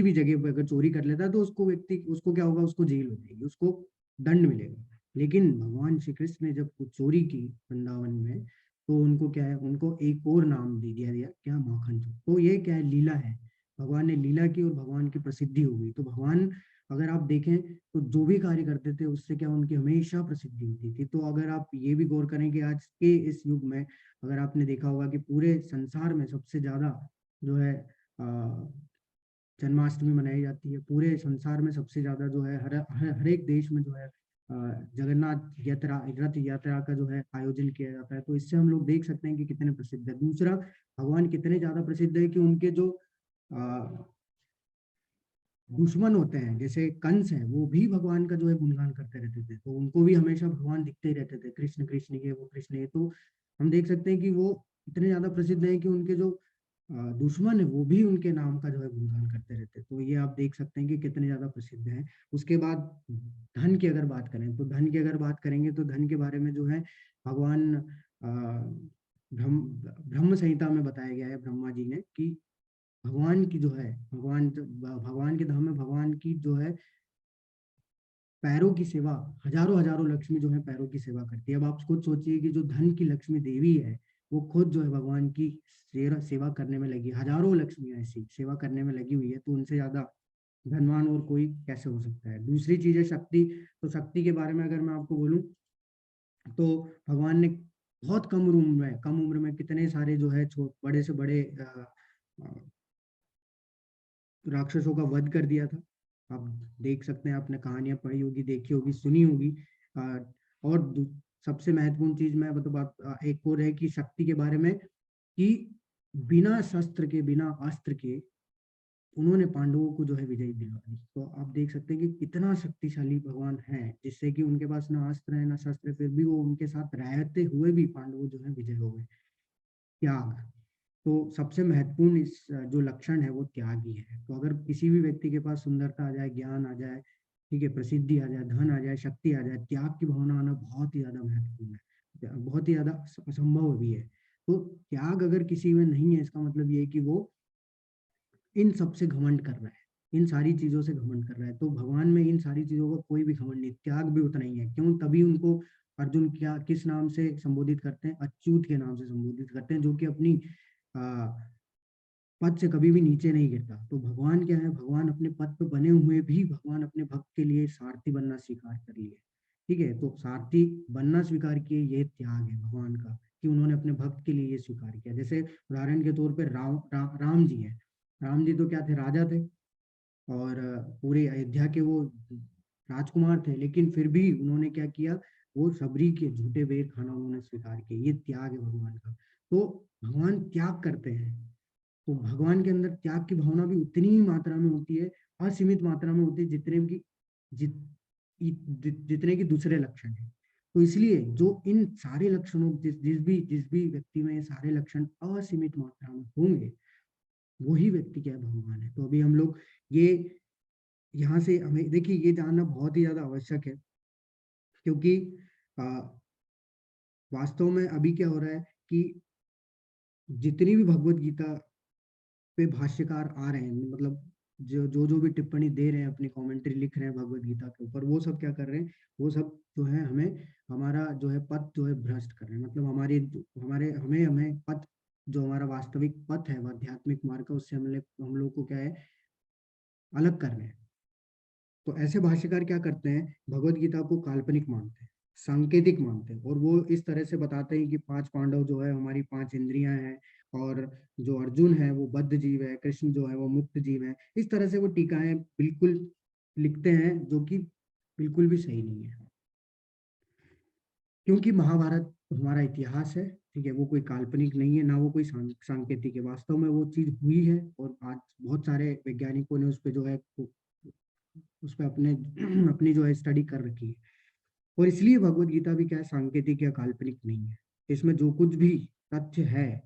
Speaker 1: भी जगह पर अगर चोरी कर लेता है, तो उसको क्या होगा, उसको जेल हो जाएगी, उसको दंड मिलेगा। लेकिन भगवान श्री कृष्ण ने जब कुछ चोरी की वृंदावन में, तो उनको क्या है, उनको एक और नाम दे दिया गया, क्या, माखन चोर। तो ये क्या है, लीला है। भगवान ने लीला की और भगवान की प्रसिद्धि हो गई। तो भगवान, अगर आप देखें तो जो भी कार्य करते थे उससे क्या, उनकी हमेशा प्रसिद्धि होती थी। तो अगर आप ये भी गौर करें कि आज के इस युग में, अगर आपने देखा होगा कि पूरे संसार में सबसे ज्यादा जो है जन्माष्टमी मनाई जाती है। पूरे संसार में सबसे ज्यादा जो है हर एक देश में जो है जगन्नाथ यात्रा, रथ यात्रा का जो है आयोजन किया जाता है। तो इससे हम लोग देख सकते हैं कि कितने प्रसिद्ध है। दूसरा, भगवान कितने ज्यादा प्रसिद्ध है कि उनके जो दुश्मन होते हैं, जैसे कंस है, वो भी भगवान का जो है गुणगान करते रहते थे। तो उनको भी हमेशा भगवान दिखते ही रहते थे, कृष्ण कृष्ण ये, वो कृष्ण ये। तो हम देख सकते हैं कि वो इतने ज्यादा प्रसिद्ध हैं कि उनके जो दुश्मन है वो भी उनके नाम का जो है गुणगान करते रहते हैं। तो ये आप देख सकते हैं कि कितने ज्यादा प्रसिद्ध हैं। उसके बाद धन की अगर बात करें, तो धन की अगर बात करेंगे तो धन के बारे में जो है भगवान ब्रह्म ब्रह्म संहिता में बताया गया है, ब्रह्मा जी ने, कि भगवान की जो है, भगवान के धाम में भगवान की जो है पैरों की सेवा, हजारों हजारों लक्ष्मी जो है पैरों की सेवा करती है। अब आप खुद सोचिए कि जो धन की लक्ष्मी देवी है, वो खुद जो है भगवान की सेवा करने में लगी, हजारों लक्ष्मी ऐसी सेवा करने में लगी हुई है। तो उनसे ज्यादा धनवान और कोई कैसे हो सकता है। दूसरी चीज है शक्ति। तो शक्ति के बारे में अगर मैं आपको बोलूं, तो भगवान ने बहुत कम उम्र में कितने सारे जो है बड़े से बड़े राक्षसों का वध कर दिया था। आप देख सकते हैं, आपने कहानियां पढ़ी होगी, देखी होगी, सुनी होगी। अ, और सबसे महत्वपूर्ण चीज मैं एक और है कि शक्ति के बारे में, कि बिना शस्त्र के, बिना अस्त्र के उन्होंने पांडवों को जो है विजय दिलवा दी। तो आप देख सकते हैं कि कितना शक्तिशाली भगवान है, जिससे कि उनके पास ना अस्त्र है ना शस्त्र है, फिर भी वो उनके साथ रहते हुए भी पांडवों जो है विजय हो गए। त्याग। तो सबसे महत्वपूर्ण इस जो लक्षण है वो त्याग ही है। तो अगर किसी भी व्यक्ति के पास सुंदरता आ जाए, ज्ञान आ जाए, ठीक है, प्रसिद्धि आ जाए, धन आ जाए, शक्ति आ जाए, त्याग की भावना आना बहुत ही ज्यादा महत्वपूर्ण है, बहुत ही ज्यादा असंभव भी है। तो त्याग अगर किसी में नहीं है, इसका मतलब ये है कि वो इन सब से घमंड कर रहा है, इन सारी चीजों से घमंड कर रहा है। तो भगवान में इन सारी चीजों का कोई भी घमंड नहीं, त्याग भी उतना ही है। क्यों, तभी उनको अर्जुन क्या किस नाम से संबोधित करते हैं, अच्युत के नाम से संबोधित करते हैं, जो कि अपनी आ, पद से कभी भी नीचे नहीं गिरता। तो भगवान क्या है, भगवान अपने पद पे बने हुए भी भगवान अपने भक्त के लिए सारथी बनना स्वीकार कर लिए। ठीक है, तो सारथी बनना स्वीकार किए, ये त्याग है भगवान का, कि उन्होंने अपने भक्त के लिए ये स्वीकार किया। जैसे उदाहरण के तौर पर राम जी है। राम जी तो क्या थे, राजा थे, और पूरे अयोध्या के वो राजकुमार थे, लेकिन फिर भी उन्होंने क्या किया, वो सबरी के झूठे बेर खाना उन्होंने स्वीकार किया। ये त्याग है भगवान का। तो भगवान त्याग करते हैं। तो भगवान के अंदर त्याग की भावना भी उतनी ही मात्रा में होती है, असीमित मात्रा में होती है, जित, जितने की दूसरे लक्षण है। तो इसलिए जो इन सारे लक्षणों, जिस भी व्यक्ति में ये सारे लक्षण असीमित मात्रा में होंगे, वही व्यक्ति क्या है, भगवान है। तो अभी हम लोग ये यहाँ से हमें देखिए, ये जानना बहुत ही ज्यादा आवश्यक है, क्योंकि आ, वास्तव में अभी क्या हो रहा है कि जितनी भी भगवत गीता पे भाष्यकार आ रहे हैं, मतलब जो भी टिप्पणी दे रहे हैं, अपनी कमेंट्री लिख रहे हैं भगवत गीता के ऊपर, वो सब क्या कर रहे हैं, वो सब जो है हमें, हमारा जो है पथ जो है भ्रष्ट कर रहे हैं। मतलब हमारी हमारे हमें हमें पथ, जो हमारा वास्तविक पथ है, वो आध्यात्मिक मार्ग का, उससे हम लोग को क्या है, अलग कर रहे हैं। तो ऐसे भाष्यकार क्या करते हैं, भगवत गीता को काल्पनिक मानते हैं, सांकेतिक मानते हैं, और वो इस तरह से बताते हैं कि 5 पांडव जो है हमारी 5 इंद्रियां हैं, और जो अर्जुन है वो बद्ध जीव है, कृष्ण जो है वो मुक्त जीव है। इस तरह से वो टीकाएं बिल्कुल लिखते हैं, जो कि बिल्कुल भी सही नहीं है। क्योंकि महाभारत हमारा इतिहास है, ठीक है, वो कोई काल्पनिक नहीं है, ना वो कोई सांकेतिक है, वास्तव में वो चीज हुई है। और आज बहुत सारे वैज्ञानिकों ने उस पर जो है उस पर अपने अपनी जो है स्टडी कर रखी है। और इसलिए भगवत गीता भी क्या है, सांकेतिक या काल्पनिक नहीं है। इसमें जो कुछ भी तथ्य है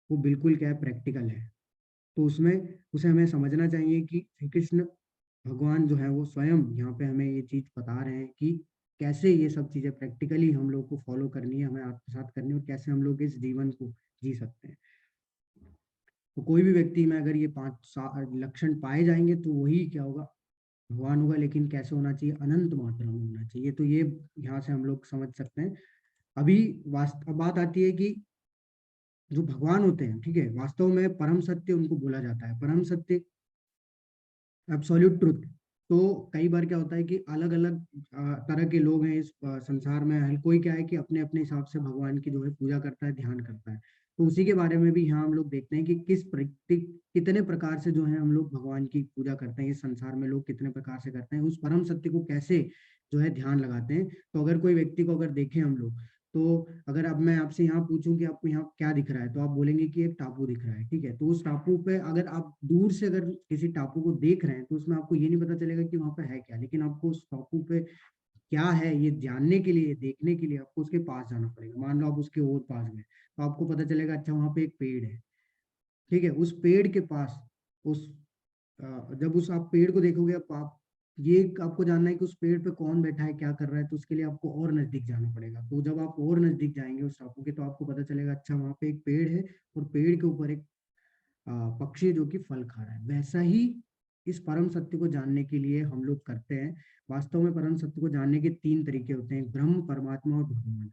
Speaker 1: वो बिल्कुल क्या है, प्रैक्टिकल है। तो उसमें उसे हमें समझना चाहिए कि श्री कृष्ण भगवान जो है वो स्वयं यहाँ पे हमें ये चीज बता रहे हैं कि कैसे ये सब चीजें प्रैक्टिकली हम लोग को फॉलो करनी है, हमें आत्मसात करनी है, और कैसे हम लोग इस जीवन को जी सकते हैं। तो कोई भी व्यक्ति में अगर ये 5 लक्षण पाए जाएंगे तो वही क्या होगा, भगवान होगा। लेकिन कैसे होना चाहिए, अनंत मात्रा में होना चाहिए। तो ये यहाँ से हम लोग समझ सकते हैं। अभी वास्तव बात आती है कि जो भगवान होते हैं, ठीक है, वास्तव में परम सत्य उनको बोला जाता है, परम सत्य, एब्सोल्यूट ट्रुथ। तो कई बार क्या होता है कि अलग अलग तरह के लोग हैं इस संसार में। हर कोई क्या है कि अपने अपने हिसाब से भगवान की जो है पूजा करता है, ध्यान करता है। तो उसी के बारे में भी यहाँ हम लोग देखते हैं कि कितने प्रकार से जो है हम लोग भगवान की पूजा करते हैं, इस संसार में लोग कितने प्रकार से करते हैं, उस परम सत्य को कैसे जो है ध्यान लगाते हैं। तो अगर कोई व्यक्ति को अगर देखें हम लोग, तो अगर अब मैं आपसे यहाँ पूछूं कि आपको यहाँ क्या दिख रहा है, तो आप बोलेंगे कि एक टापू दिख रहा है, ठीक है। तो उस टापू पे अगर आप दूर से अगर किसी टापू को देख रहे हैं, तो उसमें आपको ये नहीं पता चलेगा कि वहां पे है क्या। लेकिन आपको उस टापू पे क्या है ये जानने के लिए, देखने के लिए आपको उसके पास जाना पड़ेगा। मान लो आप उसके और पास गए, तो आपको पता चलेगा अच्छा वहां पे एक पेड़ है, ठीक है। उस पेड़ के पास उस जब उस आप पेड़ को देखोगे, आप ये आपको जानना है कि उस पेड़ पे कौन बैठा है, क्या कर रहा है, तो उसके लिए आपको और नजदीक जाना पड़ेगा। तो जब आप और नजदीक जाएंगे उस टापू के, तो आपको पता चलेगा अच्छा वहां पे एक पेड़ है, और पेड़ के ऊपर एक पक्षी जो कि फल खा रहा है। वैसा ही इस परम सत्य को जानने के लिए हम लोग करते हैं। वास्तव में परम सत्य को जानने के 3 तरीके होते हैं, ब्रह्म, परमात्मा और भगवान।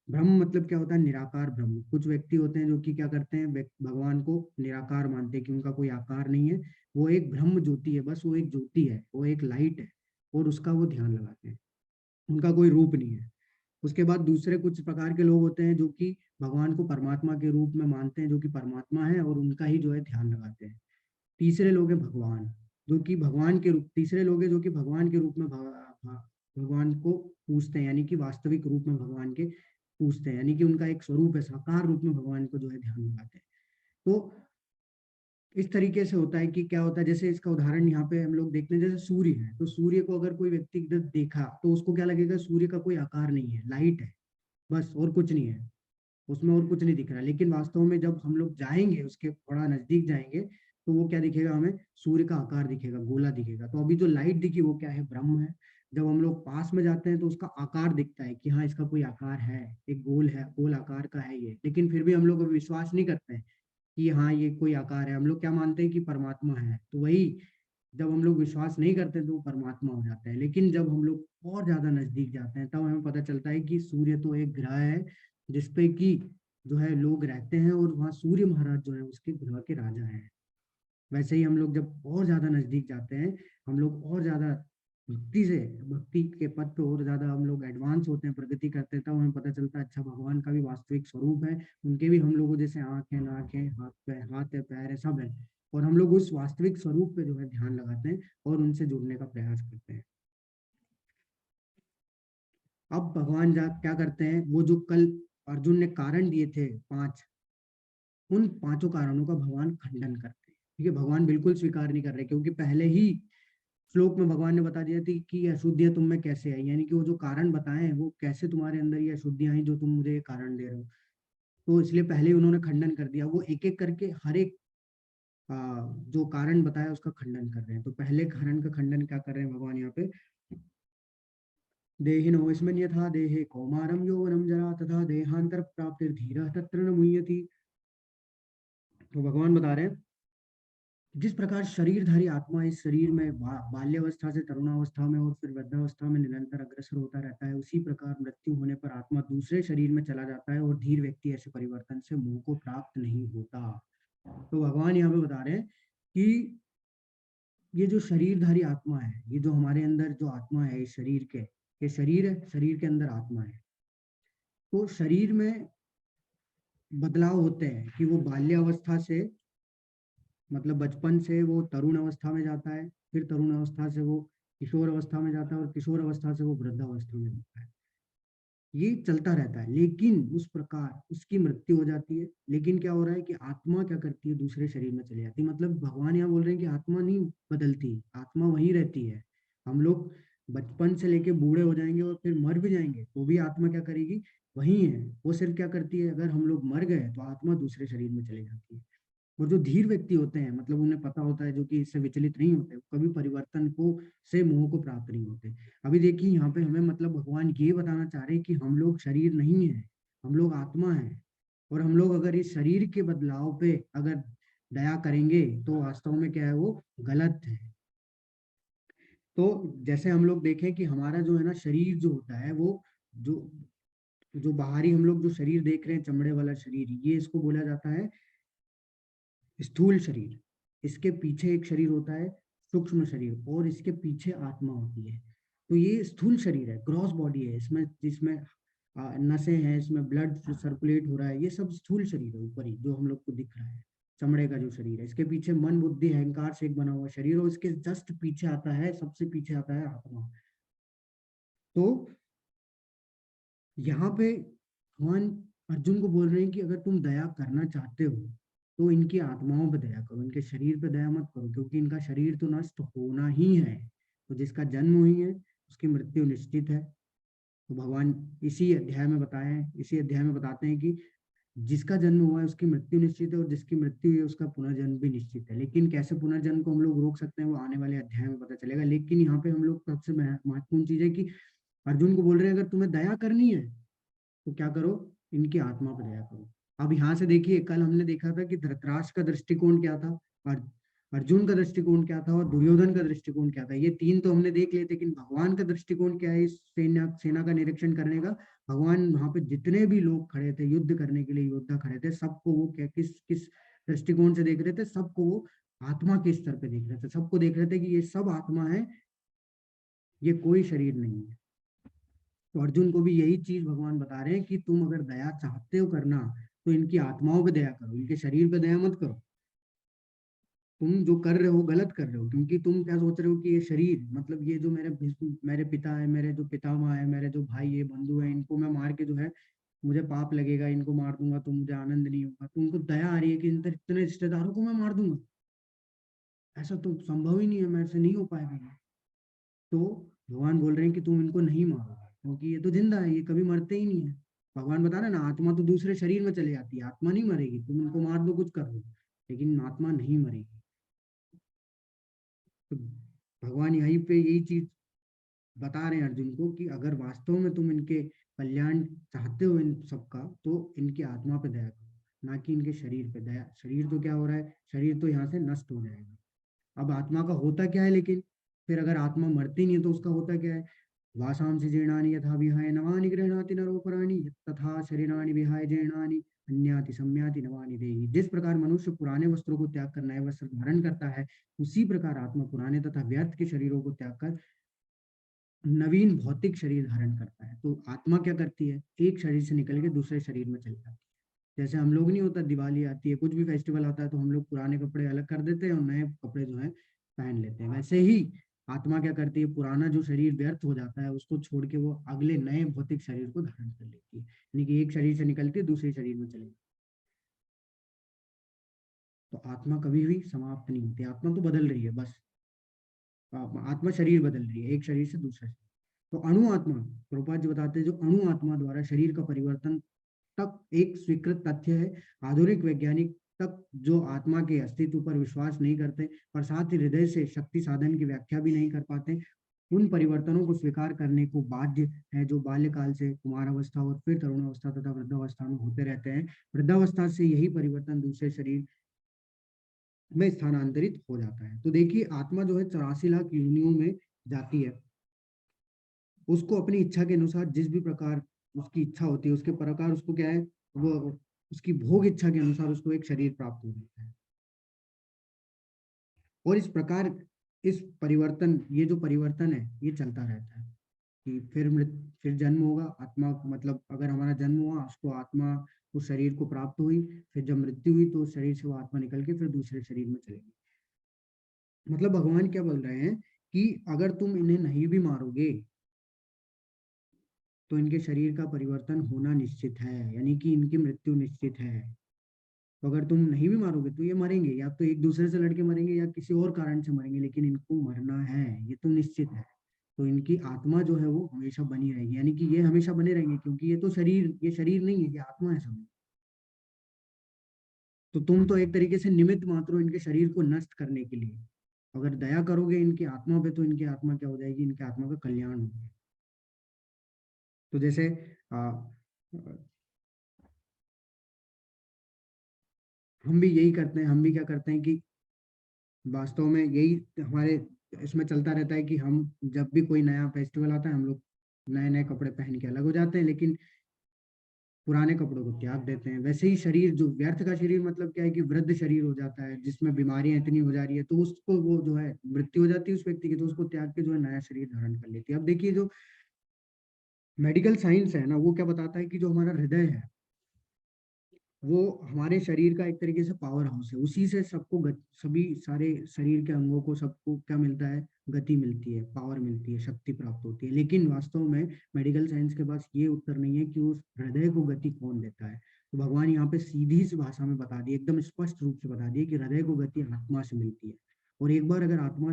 Speaker 1: ब्रह्म मतलब क्या होता है, निराकार ब्रह्म। कुछ व्यक्ति होते हैं जो कि क्या करते हैं, भगवान को निराकार मानते हैं कि उनका कोई आकार नहीं है, वो एक ब्रह्म ज्योति है, बस वो एक ज्योति है, वो एक लाइट है, और उसका वो ध्यान लगाते हैं, उनका कोई रूप नहीं है। उसके बाद दूसरे कुछ प्रकार के लोग होते हैं जो कि भगवान को परमात्मा के रूप में मानते हैं, जो कि परमात्मा है, और उनका ही जो है ध्यान लगाते हैं। तीसरे लोग हैं भगवान, जो कि भगवान के रूप तीसरे लोग हैं जो कि भगवान के रूप में भगवान को पूजते हैं, यानी कि वास्तविक रूप में भगवान के पूजते हैं, यानी कि उनका एक स्वरूप है, साकार रूप में भगवान को जो है ध्यान लगाते हैं। तो इस तरीके से होता है कि क्या होता है, जैसे इसका उदाहरण यहाँ पे हम लोग देखते हैं, जैसे सूर्य है। तो सूर्य को अगर कोई व्यक्ति इधर देखा तो उसको क्या लगेगा, सूर्य का कोई आकार नहीं है, लाइट है, बस, और कुछ नहीं है, उसमें और कुछ नहीं दिख रहा। लेकिन वास्तव में जब हम लोग जाएंगे, उसके थोड़ा नजदीक जाएंगे, तो वो क्या दिखेगा, हमें सूर्य का आकार दिखेगा, गोला दिखेगा। तो अभी जो लाइट दिखी वो क्या है, ब्रह्म है। जब हम लोग पास में जाते हैं तो उसका आकार दिखता है कि हाँ इसका कोई आकार है, एक गोल है, गोल आकार का है ये। लेकिन फिर भी हम लोग विश्वास नहीं करते हैं कि हाँ ये कोई आकार है। हम लोग क्या मानते हैं कि परमात्मा है। तो वही, जब हम लोग विश्वास नहीं करते तो वो परमात्मा हो जाता है। लेकिन जब हम लोग और ज्यादा नजदीक जाते हैं, तब हमें पता चलता है कि सूर्य तो एक ग्रह है, जिसपे कि जो है लोग रहते हैं, और वहाँ सूर्य महाराज जो है उसके ग्रह के राजा हैं। वैसे ही हम लोग जब और ज्यादा नजदीक जाते हैं, हम लोग और ज्यादा भक्ति से, भक्ति के पथ पे और ज्यादा हम लोग एडवांस होते हैं, प्रगति करते हैं, तब हमें पता चलता है अच्छा भगवान का भी वास्तविक स्वरूप है। उनके भी हम लोगों जैसे आंख है, नाक है, हाथ है, पैर है, सब है। और हम लोग उस वास्तविक स्वरूप पे जो है ध्यान लगाते हैं और उनसे जुड़ने का प्रयास करते हैं। अब भगवान जा क्या करते हैं, वो जो कल अर्जुन ने कारण दिए थे 5, उन 5 कारणों का भगवान खंडन करते हैं। ठीक है, भगवान बिल्कुल स्वीकार नहीं कर रहे, क्योंकि पहले ही श्लोक में भगवान ने बता दिया थी कि ये अशुद्धियां तुम में कैसे आई, यानी कि वो जो कारण बताए हैं वो कैसे तुम्हारे अंदर ये अशुद्धियां आई जो तुम मुझे ये कारण दे रहे हो। तो इसलिए पहले ही उन्होंने खंडन कर दिया। वो एक एक करके हर एक जो कारण बताया उसका खंडन कर रहे हैं। तो पहले कारण का खंडन क्या कर रहे हैं भगवान यहाँ पे, देहिनो अस्मिन् यथा देहे कौमारम यौवनम जरा तथा देहांतर प्राप्तिर्धीरः तत्र न मुह्यति। तो भगवान बता रहे हैं, जिस प्रकार शरीरधारी आत्मा इस शरीर में बाल्यावस्था से तरुणावस्था में और फिर वृद्धावस्था में निरंतर अग्रसर होता रहता है, उसी प्रकार मृत्यु होने पर आत्मा दूसरे शरीर में चला जाता है, और धीर व्यक्ति ऐसे परिवर्तन से मोह को प्राप्त नहीं होता। तो भगवान यहाँ पे बता रहे हैं कि ये जो शरीरधारी आत्मा है, ये जो हमारे अंदर जो आत्मा है इस शरीर के, ये शरीर है, शरीर के अंदर आत्मा है। तो शरीर में बदलाव होते हैं कि वो बाल्यावस्था से, मतलब बचपन से वो तरुण अवस्था में जाता है, फिर तरुण अवस्था से वो किशोर अवस्था में जाता है, और किशोर अवस्था से वो वृद्धावस्था में जाता है। ये चलता रहता है, लेकिन उस प्रकार उसकी मृत्यु हो जाती है। लेकिन क्या हो रहा है कि आत्मा क्या करती है, दूसरे शरीर में चली जाती है। मतलब भगवान यहाँ बोल रहे हैं कि आत्मा नहीं बदलती, आत्मा वहीं रहती है। हम लोग बचपन से लेके बूढ़े हो जाएंगे और फिर मर भी जाएंगे, तो भी आत्मा क्या करेगी, वही है। वो सिर्फ क्या करती है, अगर हम लोग मर गए तो आत्मा दूसरे शरीर में चली जाती है। और जो धीर व्यक्ति होते हैं, मतलब उन्हें पता होता है, जो कि इससे विचलित नहीं होते, कभी परिवर्तन को से मोह को प्राप्त नहीं होते। अभी देखिए यहाँ पे हमें, मतलब भगवान ये बताना चाह रहे हैं कि हम लोग शरीर नहीं है, हम लोग आत्मा है। और हम लोग अगर इस शरीर के बदलाव पे अगर दया करेंगे तो वास्तव में क्या है, वो गलत है। तो जैसे हम लोग देखें कि हमारा जो है ना शरीर जो होता है, वो जो जो बाहरी हम लोग जो शरीर देख रहे हैं, चमड़े वाला शरीर, ये इसको बोला जाता है स्थूल शरीर। इसके पीछे एक शरीर होता है सूक्ष्म शरीर, और इसके पीछे आत्मा होती है। तो ये स्थूल शरीर है, ग्रॉस बॉडी है, इसमें जिसमें नसें हैं, इसमें ब्लड सर्कुलेट हो रहा है, ये सब स्थूल शरीर है ऊपर ही जो हम लोग को दिख रहा है, चमड़े का जो शरीर है। इसके पीछे मन बुद्धि अहंकार से एक बना हुआ शरीर, और इसके जस्ट पीछे आता है, सबसे पीछे आता है आत्मा। तो यहाँ पे भगवान अर्जुन को बोल रहे हैं कि अगर तुम दया करना चाहते हो तो इनकी आत्माओं पे दया करो, इनके शरीर पे दया मत करो, क्योंकि इनका शरीर तो नष्ट होना ही है। तो जिसका जन्म हुई है उसकी मृत्यु निश्चित है। तो भगवान इसी अध्याय में बताए, इसी अध्याय में बताते हैं कि जिसका जन्म हुआ है उसकी मृत्यु निश्चित है, और जिसकी मृत्यु हुई है उसका पुनर्जन्म भी निश्चित है। लेकिन कैसे पुनर्जन्म को हम लोग रोक सकते हैं, वो आने वाले अध्याय में पता चलेगा। लेकिन यहाँ पे हम लोग सबसे महत्वपूर्ण चीज है कि अर्जुन को बोल रहे हैं अगर तुम्हें दया करनी है तो क्या करो, इनकी आत्मा पर दया करो। अब यहाँ से देखिए, कल हमने देखा था कि धृतराष्ट्र का दृष्टिकोण क्या था, और अर्जुन का दृष्टिकोण क्या था, और दुर्योधन का दृष्टिकोण क्या था। ये तीन तो हमने देख लिए, लेकिन भगवान का दृष्टिकोण क्या है इस सेना का निरीक्षण करने का। भगवान वहां पे जितने भी लोग खड़े थे युद्ध करने के लिए, योद्धा खड़े थे, सबको वो क्या, किस किस दृष्टिकोण से देख रहे थे, सबको वो आत्मा के स्तर पे देख रहे थे। सबको देख रहे थे कि ये सब आत्मा है, ये कोई शरीर नहीं है। तो अर्जुन को भी यही चीज भगवान बता रहे हैं कि तुम अगर दया चाहते हो करना तो इनकी आत्माओं पे दया करो, इनके शरीर पे दया मत करो। तुम जो कर रहे हो गलत कर रहे हो, क्योंकि तुम क्या सोच रहे हो कि ये शरीर, मतलब ये जो मेरे मेरे पिता है, मेरे जो पितामह है, मेरे जो भाई है, बंधु है, इनको मैं मार के जो है मुझे पाप लगेगा, इनको मार दूंगा तो मुझे आनंद नहीं होगा। तुमको दया आ रही है कि इन इतने रिश्तेदारों को मैं मार दूंगा, ऐसा तो संभव ही नहीं है, मेरे से नहीं हो पाएगा ये। तो भगवान बोल रहे हैं कि तुम इनको नहीं मारोगे, क्योंकि ये तो जिंदा है, ये कभी मरते ही नहीं है। भगवान बता रहे हैं ना, आत्मा तो दूसरे शरीर में चली जाती है, आत्मा नहीं मरेगी। तुम इनको मार दो, कुछ कर दो, लेकिन आत्मा नहीं मरेगी। तो भगवान यहीं पे यही चीज बता रहे हैं अर्जुन को कि अगर वास्तव में तुम इनके कल्याण चाहते हो इन सबका, तो इनकी आत्मा पे दया करो, ना कि इनके शरीर पे दया। शरीर तो क्या हो रहा है, शरीर तो यहाँ से नष्ट हो जाएगा। अब आत्मा का होता क्या है, लेकिन फिर अगर आत्मा मरती नहीं है तो उसका होता क्या है, वासांसि जीर्णानि यथा विहाय नवानि गृह्णाति नरोपराणि तथा शरीराणि विहाय जीर्णानि अन्याति सम्याति नवानि देहि। जिस प्रकार मनुष्य पुराने वस्त्रों को त्याग कर नए वस्त्र धारण करता है, उसी प्रकार आत्मा पुराने तथा व्यर्थ के शरीरों को त्याग कर नवीन भौतिक शरीर धारण करता है। तो आत्मा क्या करती है, एक शरीर से निकल के दूसरे शरीर में चली जाती है। जैसे हम लोग नहीं होता, दिवाली आती है, कुछ भी फेस्टिवल आता है, तो हम लोग पुराने कपड़े अलग कर देते हैं और नए कपड़े जो है पहन लेते हैं। वैसे ही आत्मा क्या करती है, पुराना जो शरीर व्यर्थ हो जाता है उसको छोड़ के वो अगले नए भौतिक शरीर को धारण कर लेती है। यानी कि एक शरीर से निकलती है दूसरे शरीर में चली। तो आत्मा कभी भी समाप्त नहीं होती, आत्मा तो बदल रही है बस। आत्मा शरीर बदल रही है, एक शरीर से दूसरे। तो अणु आत्मा, प्रभुपाद जी बताते हैं, जो अणु आत्मा द्वारा शरीर का परिवर्तन तक एक स्वीकृत तथ्य है। आधुनिक वैज्ञानिक तक जो आत्मा के अस्तित्व पर विश्वास नहीं करते और साथ ही हृदय से शक्ति साधन की व्याख्या भी नहीं कर पाते, उन परिवर्तनों को स्वीकार करने को बाध्य है जो बाल्यकाल से कुमार अवस्था और फिर तरुण अवस्था तथा वृद्धावस्था में होते रहते हैं। वृद्धावस्था से यही परिवर्तन दूसरे शरीर में स्थानांतरित हो जाता है। तो देखिए, आत्मा जो है 84 लाख योनियों में जाती है। उसको अपनी इच्छा के अनुसार जिस भी प्रकार उसकी इच्छा होती है, उसके प्रकार उसको क्या है, वो उसकी भोग इच्छा के अनुसार उसको एक शरीर प्राप्त हो जाता है। और इस प्रकार इस परिवर्तन, ये जो परिवर्तन है ये चलता रहता है कि फिर जन्म होगा, आत्मा मतलब अगर हमारा जन्म हुआ, उसको आत्मा उस शरीर को प्राप्त हुई, फिर जब मृत्यु हुई तो उस शरीर से वो आत्मा निकल के फिर दूसरे शरीर में चलेगी। मतलब भगवान क्या बोल रहे हैं कि अगर तुम इन्हें नहीं भी मारोगे तो इनके शरीर का परिवर्तन होना निश्चित है, यानी कि इनकी मृत्यु निश्चित है। तो अगर तुम नहीं भी मारोगे तो ये मरेंगे, या तो एक दूसरे से लड़के मरेंगे या किसी और कारण से मरेंगे, लेकिन इनको मरना है, ये तो निश्चित है। तो इनकी आत्मा जो है वो हमेशा बनी रहेगी, यानी कि ये हमेशा बने रहेंगे, क्योंकि ये शरीर नहीं है, ये आत्मा है सब। तो तुम तो एक तरीके से निमित्त मात्र हो इनके शरीर को नष्ट करने के लिए। अगर दया करोगे इनकी आत्मा पे तो इनकी आत्मा क्या हो जाएगी, इनकी आत्मा का कल्याण होगा। तो जैसे हम भी यही करते हैं, हम भी क्या करते हैं कि वास्तव में यही हमारे इसमें चलता रहता है कि हम जब भी कोई नया फेस्टिवल आता है हम लोग नए नए कपड़े पहन के अलग हो जाते हैं, लेकिन पुराने कपड़ों को त्याग देते हैं। वैसे ही शरीर, जो व्यर्थ का शरीर मतलब क्या है कि वृद्ध शरीर हो जाता है, जिसमें बीमारियां इतनी हो जा रही है, तो उसको वो जो है मृत्यु हो जाती है उस व्यक्ति की, तो उसको त्याग के जो है नया शरीर धारण कर लेती है। अब देखिए जो मेडिकल साइंस है ना, वो क्या बताता है कि जो हमारा हृदय है वो हमारे शरीर का एक तरीके से पावर हाउस है, उसी से सबको सभी सारे शरीर के अंगों को सबको क्या मिलता है, गति मिलती है, पावर मिलती है, शक्ति प्राप्त होती है। लेकिन वास्तव में मेडिकल साइंस के पास ये उत्तर नहीं है कि उस हृदय को गति कौन देता है। तो भगवान यहाँ पे सीधी सी भाषा में बता दिए, एकदम स्पष्ट रूप से बता दिए कि हृदय को गति आत्मा से मिलती है। और एक बार अगर आत्मा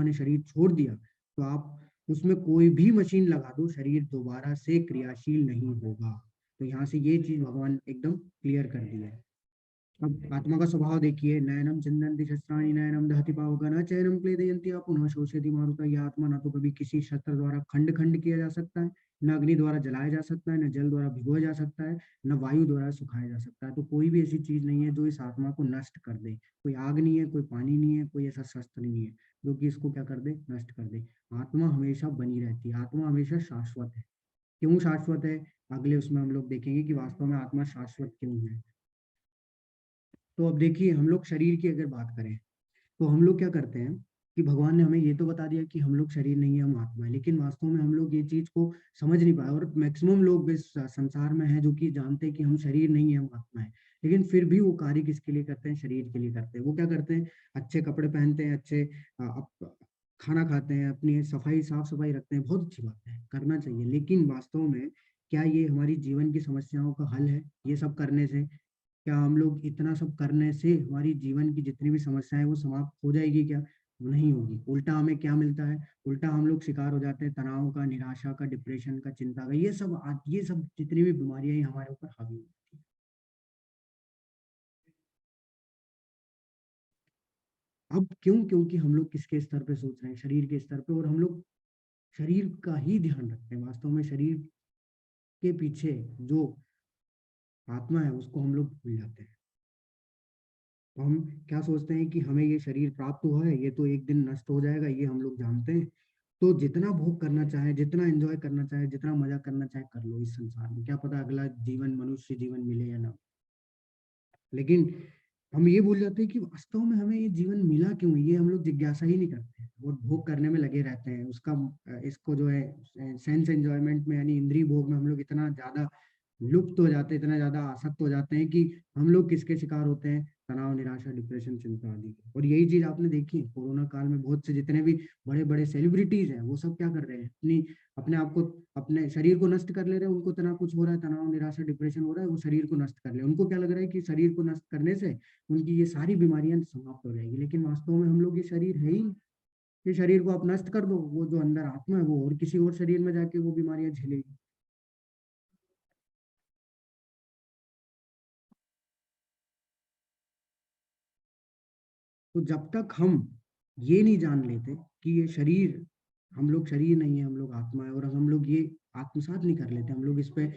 Speaker 1: ने शरीर छोड़ दिया तो आप उसमें कोई भी मशीन लगा दो, शरीर दोबारा से क्रियाशील नहीं होगा। तो यहाँ से ये चीज भगवान एकदम क्लियर कर दी है। अब आत्मा का स्वभाव देखिए, नयनम चिंदन्ति शस्त्राणि नयनम दहति पावका न चैनम क्लेदयन्ति पुनः शोषयति मारुता। यह आत्मा ना तो कभी किसी शस्त्र द्वारा खंड खंड किया जा सकता है, न अग्नि द्वारा जलाया जा सकता है, न जल द्वारा भिगोया जा सकता है, न वायु द्वारा सुखाया जा सकता है। तो कोई भी ऐसी चीज नहीं है जो इस आत्मा को नष्ट कर दे। कोई आग नहीं है, कोई पानी नहीं है, कोई ऐसा शस्त्र नहीं है जो कि इसको क्या कर दे, नष्ट कर दे। आत्मा हमेशा बनी रहती है, आत्मा हमेशा शाश्वत है। क्यों शाश्वत है, अगले उसमें हम लोग देखेंगे कि वास्तव में आत्मा शाश्वत क्यों है। तो अब देखिए हम लोग शरीर की अगर बात करें तो हम लोग क्या करते हैं कि भगवान ने हमें ये तो बता दिया कि हम लोग शरीर नहीं है, हम आत्मा है, लेकिन वास्तव में हम लोग ये चीज को समझ नहीं पाए। और मैक्सिमम लोग इस संसार में हैं जो कि जानते हैं कि हम शरीर नहीं है, हम आत्मा है, लेकिन फिर भी वो कार्य किसके लिए करते हैं, शरीर के लिए करते हैं। वो क्या करते हैं, अच्छे कपड़े पहनते हैं, अच्छे खाना खाते हैं, अपनी सफाई साफ सफाई रखते हैं, बहुत अच्छी बात है, करना चाहिए। लेकिन वास्तव में क्या ये हमारी जीवन की समस्याओं का हल है, ये सब करने से? क्या हम लोग इतना सब करने से हमारी जीवन की जितनी भी समस्याएं वो समाप्त हो जाएगी क्या? नहीं होगी। उल्टा हमें क्या मिलता है, उल्टा हम लोग शिकार हो जाते हैं तनाव का, निराशा का, डिप्रेशन का, चिंता का। ये सब जितनी भी बीमारियां हैं हमारे ऊपर हावी होती है। अब क्यों? क्योंकि हम लोग किसके स्तर पे सोच रहे हैं, शरीर के स्तर पे, और हम लोग शरीर का ही ध्यान रखते हैं। वास्तव में शरीर के पीछे जो आत्मा है उसको हम लोग भूल जाते हैं। तो हम क्या सोचते हैं कि हमें ये शरीर प्राप्त हुआ है, ये तो एक दिन नष्ट हो जाएगा, ये हम लोग जानते हैं। तो जितना भोग करना चाहे, जितना एंजॉय करना चाहे, जितना मजा करना चाहे कर लो इस संसार में, क्या पता अगला जीवन मनुष्य जीवन मिले या ना। लेकिन हम ये भूल जाते हैं कि वास्तव में हमें ये जीवन मिला क्यों है, ये हम लोग जिज्ञासा ही नहीं करते हैं और भोग करने में लगे रहते हैं उसका। इसको जो है सेंस एंजॉयमेंट में यानी इंद्रिय भोग में हम लोग इतना ज्यादा लुप्त हो जाते हैं, इतना ज्यादा आसक्त हो जाते हैं कि हम लोग किसके शिकार होते हैं, तनाव, निराशा, डिप्रेशन, चिंता आदि के। और यही चीज आपने देखी है कोरोना काल में, बहुत से जितने भी बड़े बड़े सेलिब्रिटीज हैं वो सब क्या कर रहे हैं, अपने आप को, अपने शरीर को नष्ट कर ले रहे हैं। उनको इतना कुछ हो रहा है, तनाव, निराशा, डिप्रेशन हो रहा है, वो शरीर को नष्ट कर ले, उनको क्या लग रहा है कि शरीर को नष्ट करने से उनकी ये सारी बीमारियां समाप्त हो जाएगी। लेकिन वास्तव में हम लोग ये शरीर है ही नहीं। ये शरीर को आप नष्ट कर दो, वो जो अंदर आत्मा है वो और किसी और शरीर में जाके वो बीमारियां झेलेगी। तो जब तक हम ये नहीं जान लेते कि ये शरीर, हम लोग शरीर नहीं है, हम लोग आत्मा है, और हम लोग ये आत्मसात नहीं कर लेते, हम लोग इस पे